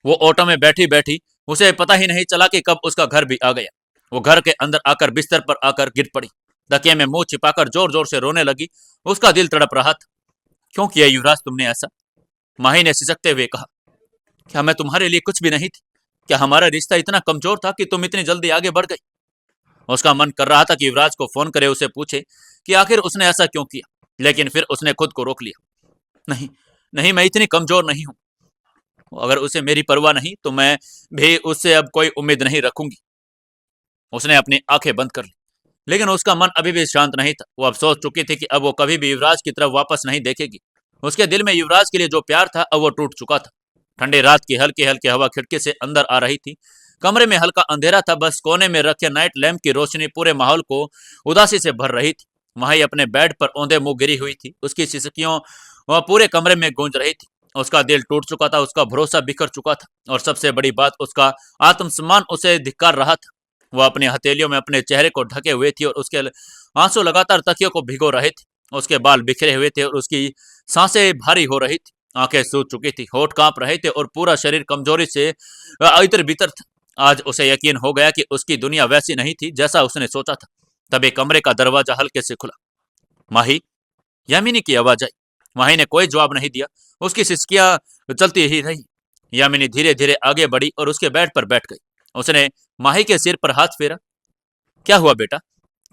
वो ऑटो में बैठी बैठी उसे पता ही नहीं चला कि कब उसका घर भी आ गया। वो घर के अंदर आकर बिस्तर पर आकर गिर पड़ी। तकिए में मुंह छिपाकर जोर जोर से रोने लगी। उसका दिल तड़प रहा था। क्यों किया युवराज तुमने ऐसा? माही ने सिसकते हुए कहा। क्या मैं तुम्हारे लिए कुछ भी नहीं थी? क्या हमारा रिश्ता इतना कमजोर था कि तुम इतनी जल्दी आगे बढ़ गई? उसका मन कर रहा था कि युवराज को फोन करे, उसे पूछे कि आखिर उसने ऐसा क्यों किया, लेकिन फिर उसने खुद को रोक लिया। नहीं, नहीं, मैं इतनी कमजोर नहीं हूं। अगर उसे मेरी परवाह नहीं तो मैं भी उससे अब कोई उम्मीद नहीं रखूंगी। उसने अपनी आंखें बंद कर ली, लेकिन उसका मन अभी भी शांत नहीं था। वो अब सोच चुकी थी कि अब वो कभी भी युवराज की तरफ वापस नहीं देखेगी। उसके दिल में युवराज के लिए जो प्यार था अब वो टूट चुका था। ठंडी रात की हल्की हल्की हवा खिड़की से अंदर आ रही थी। कमरे में हल्का अंधेरा था, बस कोने में रखे नाइट लैंप की रोशनी पूरे माहौल को उदासी से भर रही थी। माही अपने बेड पर औंधे मुंह गिरी हुई थी। उसकी सिसकियों वह पूरे कमरे में गूंज रही थी। उसका दिल टूट चुका था, उसका भरोसा बिखर चुका था, और सबसे बड़ी बात, उसका आत्मसम्मान उसे धिक्कार रहा था। वह अपनी हथेलियों में अपने चेहरे को ढके हुए थी और उसके आंसू लगातार तकियों को भिगो रहे थे। उसके बाल बिखरे हुए थे और उसकी सांसें भारी हो रही थी। आंखें सूज चुकी थी, होठ कांप रहे थे और पूरा शरीर कमजोरी से इतर बितर था। आज उसे यकीन हो गया कि उसकी दुनिया वैसी नहीं थी जैसा उसने सोचा था। तभी कमरे का दरवाजा हल्के से खुला। माही, यामिनी की आवाज आई। माही ने कोई जवाब नहीं दिया। उसकी सिसकियां चलती ही रही। यामिनी धीरे धीरे आगे बढ़ी और उसके बेड पर बैठ गई। उसने माही के सिर पर हाथ फेरा। क्या हुआ बेटा?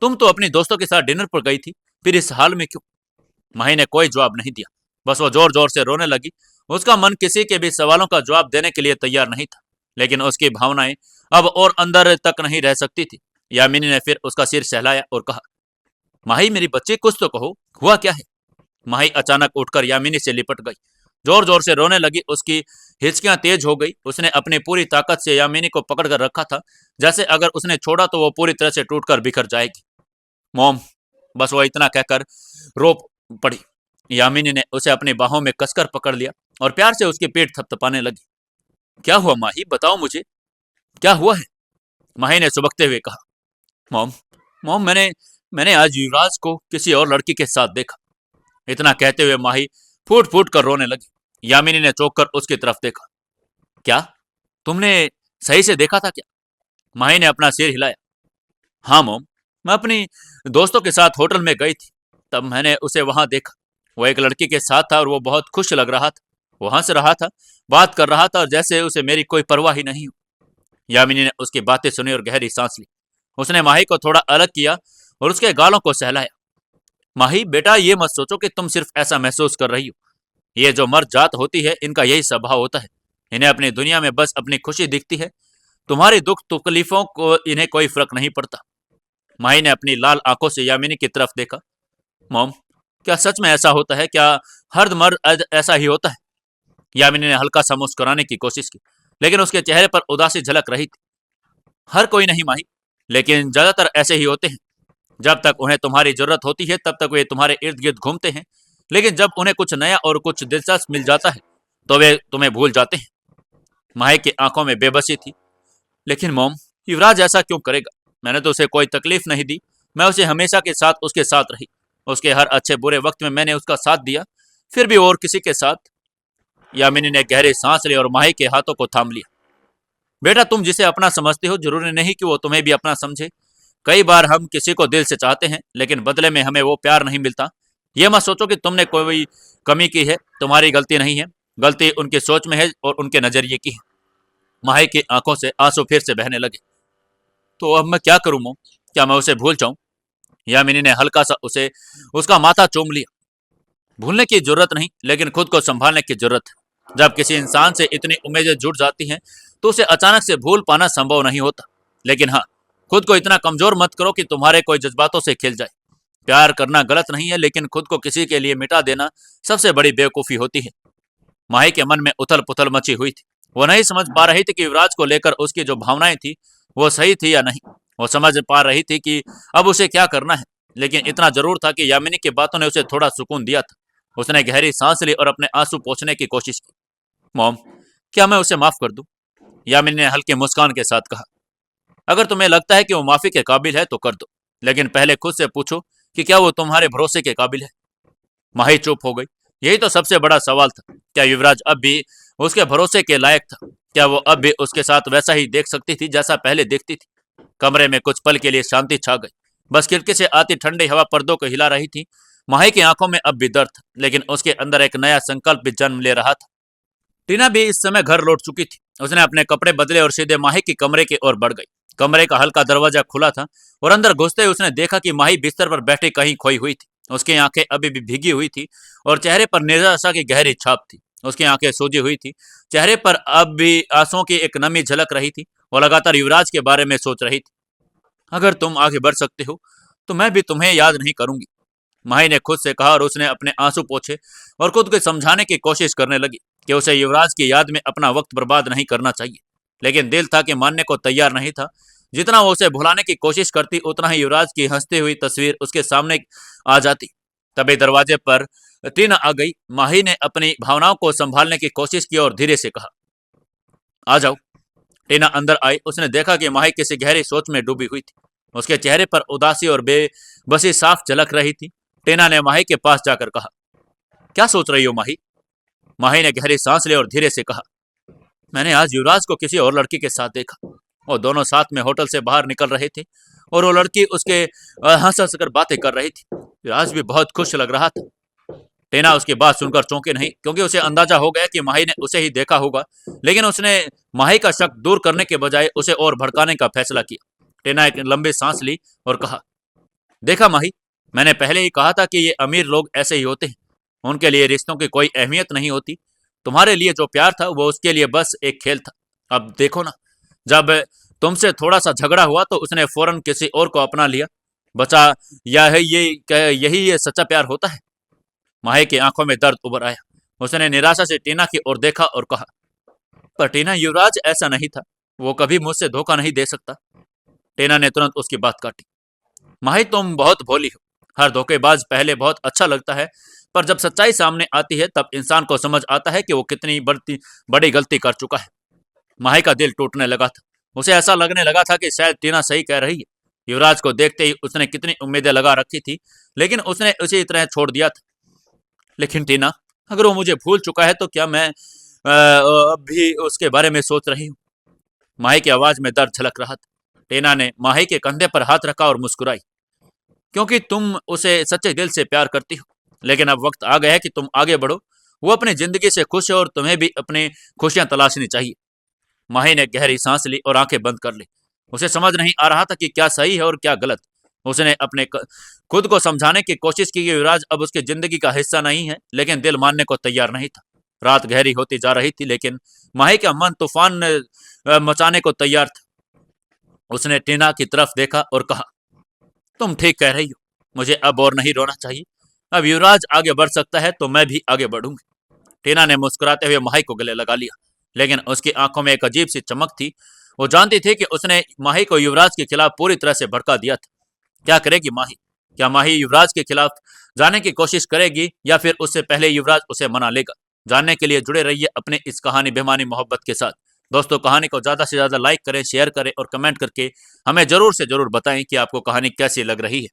तुम तो अपनी दोस्तों के साथ डिनर पर गई थी, फिर इस हाल में क्यों? माही ने कोई जवाब नहीं दिया, बस वो जोर जोर से रोने लगी। उसका मन किसी के भी सवालों का जवाब देने के लिए तैयार नहीं था, लेकिन उसकी भावनाएं अब और अंदर तक नहीं रह सकती थी। यामिनी ने फिर उसका सिर सहलाया और कहा, माही मेरी बच्ची, कुछ तो कहो, हुआ क्या है? माही अचानक उठकर यामिनी से लिपट गई, जोर जोर से रोने लगी। उसकी हिचकियां तेज हो गई। उसने अपनी पूरी ताकत से यामिनी को पकड़ कर रखा था, जैसे अगर उसने छोड़ा तो वो पूरी तरह से टूटकर बिखर जाएगी। मॉम, बस वो इतना कहकर रो पड़ी। यामिनी ने उसे अपनी बाहों में कसकर पकड़ लिया और प्यार से उसकी पीठ थपथपाने लगी। क्या हुआ माही, बताओ मुझे, क्या हुआ है? माही ने सुबकते हुए कहा, मॉम, मॉम, मैंने मैंने आज युवराज को किसी और लड़की के साथ देखा। इतना कहते हुए माही फूट फूट कर रोने लगी। यामिनी ने चौंक कर उसकी तरफ देखा। क्या? तुमने सही से देखा था क्या? माही ने अपना सिर हिलाया। हाँ मॉम, मैं अपनी दोस्तों के साथ होटल में गई थी, तब मैंने उसे वहां देखा। वो एक लड़की के साथ था और वो बहुत खुश लग रहा था। वो हंस रहा था, बात कर रहा था, और जैसे उसे मेरी कोई परवाह ही नहीं हो। यामिनी ने उसकी बातें सुनी और गहरी सांस ली। उसने माही को थोड़ा अलग किया और उसके गालों को सहलाया। माही बेटा, ये मत सोचो कि तुम सिर्फ ऐसा महसूस कर रही हो। ये जो मर्द जात होती है, इनका यही स्वभाव होता है। इन्हें अपनी दुनिया में बस अपनी खुशी दिखती है। तुम्हारी दुख तकलीफों को इन्हें कोई फर्क नहीं पड़ता। माही ने अपनी लाल आंखों से यामिनी की तरफ देखा। मॉम, क्या सच में ऐसा होता है? क्या हर मर्द ऐसा ही होता है? यामिनी ने हल्का सा मुस्कुराने की कोशिश की, लेकिन उसके चेहरे पर उदासी झलक रही थी। हर कोई नहीं माही, लेकिन ज्यादातर ऐसे ही होते हैं। जब तक उन्हें तुम्हारी जरूरत होती है तब तक वे तुम्हारे इर्द गिर्द घूमते हैं, लेकिन जब उन्हें कुछ नया और कुछ दिलचस्प मिल जाता है तो वे तुम्हें भूल जाते हैं। माही की आंखों में बेबसी थी। लेकिन मॉम, युवराज ऐसा क्यों करेगा? मैंने तो उसे कोई तकलीफ नहीं दी। मैं उसे हमेशा के साथ उसके साथ रही। उसके हर अच्छे बुरे वक्त में मैंने उसका साथ दिया, फिर भी और किसी के साथ? यामिनी ने गहरी सांस ली और माही के हाथों को थाम लिया। बेटा, तुम जिसे अपना समझते हो जरूरी नहीं कि वो तुम्हें भी अपना समझे। कई बार हम किसी को दिल से चाहते हैं, लेकिन बदले में हमें वो प्यार नहीं मिलता। ये मत सोचो कि तुमने कोई कमी की है। तुम्हारी गलती नहीं है, गलती उनकी सोच में है और उनके नजरिए की है। माही की आंखों से आंसू फिर से बहने लगे। तो अब मैं क्या करूं मो? क्या मैं उसे भूल जाऊं? यामिनी ने हल्का सा उसे उसका माथा चूम लिया। भूलने की जरूरत नहीं, लेकिन खुद को संभालने की जरूरत है। जब किसी इंसान से इतनी उम्मीदें जुड़ जाती हैं तो उसे अचानक से भूल पाना संभव नहीं होता। लेकिन हाँ, खुद को इतना कमजोर मत करो कि तुम्हारे कोई जज्बातों से खिल जाए। प्यार करना गलत नहीं है, लेकिन खुद को किसी के लिए मिटा देना सबसे बड़ी बेवकूफी होती है। माही के मन में उथल पुथल मची हुई थी। वो नहीं समझ पा रही थी कि युवराज को लेकर उसकी जो भावनाएं थी वो सही थी या नहीं। वो समझ पा रही थी कि अब उसे क्या करना है, लेकिन इतना जरूर था कि यामिनी की बातों ने उसे थोड़ा सुकून दिया था। उसने गहरी सांस ली और अपने आंसू पोंछने की कोशिश की। मॉम, क्या मैं उसे माफ कर दूं? यामिनी ने हल्की मुस्कान के साथ कहा। अगर तुम्हें लगता है कि वो माफी के काबिल है तो कर दो, लेकिन पहले खुद से पूछो कि क्या वो तुम्हारे भरोसे के काबिल है। माही चुप हो गई। यही तो सबसे बड़ा सवाल था। क्या युवराज अब भी उसके भरोसे के लायक था? क्या वो अब भी उसके साथ वैसा ही देख सकती थी जैसा पहले देखती थी? कमरे में कुछ पल के लिए शांति छा गई। बस खिड़की से आती ठंडी हवा पर्दों को हिला रही थी। माही की आंखों में अब भी दर्द था, लेकिन उसके अंदर एक नया संकल्प भी जन्म ले रहा था। टीना भी इस समय घर लौट चुकी थी। उसने अपने कपड़े बदले और सीधे माही के कमरे की ओर बढ़ गई। कमरे का हल्का दरवाजा खुला था और अंदर घुसते ही उसने देखा कि माही बिस्तर पर बैठी कहीं खोई हुई थी। उसकी आंखें अभी भी भीगी हुई थी और चेहरे पर निराशा की गहरी छाप थी। उसकी आंखें सूजी हुई थी, चेहरे पर अब भी आंसुओं की एक नमी झलक रही थी। वो लगातार युवराज के बारे में सोच रही थी। अगर तुम आगे बढ़ सकते हो तो मैं भी तुम्हें याद नहीं करूंगी, माही ने खुद से कहा और उसने अपने आंसू पोंछे और खुद को समझाने की कोशिश करने लगी कि उसे युवराज की याद में अपना वक्त बर्बाद नहीं करना चाहिए। लेकिन दिल था कि मानने को तैयार नहीं था। जितना वो उसे भुलाने की कोशिश करती, उतना ही युवराज की हंसती हुई तस्वीर उसके सामने आ जाती। तभी दरवाजे पर टीना आ गई। माही ने अपनी भावनाओं को संभालने की कोशिश की और धीरे से कहा, आ जाओ। टीना अंदर आई। उसने देखा कि माही किसी गहरी सोच में डूबी हुई थी। उसके चेहरे पर उदासी और बेबसी साफ झलक रही थी। टीना ने माही के पास जाकर कहा, क्या सोच रही हो माही? माही ने गहरी सांस ली और धीरे से कहा, मैंने आज युवराज को किसी और लड़की के साथ देखा। वो दोनों साथ में होटल से बाहर निकल रहे थे और वो लड़की उसके हंस हंस कर बातें कर रही थी। युवराज भी बहुत खुश लग रहा था। टीना उसकी बात सुनकर चौंकी नहीं, क्योंकि उसे अंदाजा हो गया कि माही ने उसे ही देखा होगा। लेकिन उसने माही का शक दूर करने के बजाय उसे और भड़काने का फैसला किया। टीना एक लंबी सांस ली और कहा, देखा माही, मैंने पहले ही कहा था कि ये अमीर लोग ऐसे ही होते हैं। उनके लिए रिश्तों की कोई अहमियत नहीं होती। तुम्हारे लिए जो प्यार था वो उसके लिए बस एक खेल था। अब देखो ना, जब तुमसे थोड़ा सा झगड़ा हुआ तो उसने फौरन किसी और को अपना लिया। बचा या है यही ये सच्चा प्यार होता है? माही की आंखों में दर्द उभर आया। उसने निराशा से टीना की ओर देखा और कहा, पर टीना, युवराज ऐसा नहीं था। वो कभी मुझसे धोखा नहीं दे सकता। टीना ने तुरंत उसकी बात काटी। माही, तुम बहुत भोली हो। हर धोखेबाज पहले बहुत अच्छा लगता है, पर जब सच्चाई सामने आती है तब इंसान को समझ आता है कि वो कितनी बड़ी गलती कर चुका है। माही का दिल टूटने लगा था। उसे ऐसा लगने लगा था कि शायद टीना सही कह रही है। युवराज को देखते ही उसने कितनी उम्मीदें लगा रखी थी, लेकिन उसने उसे इतना छोड़ दिया था। लेकिन टीना, अगर वो मुझे भूल चुका है तो क्या मैं अब भी उसके बारे में सोच रही हूँ? माही की आवाज में दर्द झलक रहा था। टीना ने माही के कंधे पर हाथ रखा और मुस्कुराई, क्योंकि तुम उसे सच्चे दिल से प्यार करती हो। लेकिन अब वक्त आ गया है कि तुम आगे बढ़ो। वो अपनी जिंदगी से खुश है और तुम्हें भी अपनी खुशियां तलाशनी चाहिए। माही ने गहरी सांस ली और आंखें बंद कर ली। उसे समझ नहीं आ रहा था कि क्या सही है और क्या गलत। उसने खुद को समझाने की कोशिश की कि युवराज अब उसकी जिंदगी का हिस्सा नहीं है, लेकिन दिल मानने को तैयार नहीं था। रात गहरी होती जा रही थी, लेकिन माही का मन तूफान मचाने को तैयार था। उसने टीना की तरफ देखा और कहा, तुम ठीक कह रही हो। मुझे अब और नहीं रोना चाहिए। अब युवराज आगे बढ़ सकता है तो मैं भी आगे बढ़ूंगी। टीना ने मुस्कुराते हुए माही को गले लगा लिया, लेकिन उसकी आंखों में एक अजीब सी चमक थी। वो जानती थी कि उसने माही को युवराज के खिलाफ पूरी तरह से भड़का दिया था। क्या करेगी माही? क्या माही युवराज के खिलाफ जाने की कोशिश करेगी या फिर उससे पहले युवराज उसे मना लेगा? जानने के लिए जुड़े रहिए अपने इस कहानी बेमानी मोहब्बत के साथ। दोस्तों, कहानी को ज्यादा से ज्यादा लाइक करें, शेयर करें और कमेंट करके हमें जरूर से जरूर बताएं कि आपको कहानी कैसी लग रही है।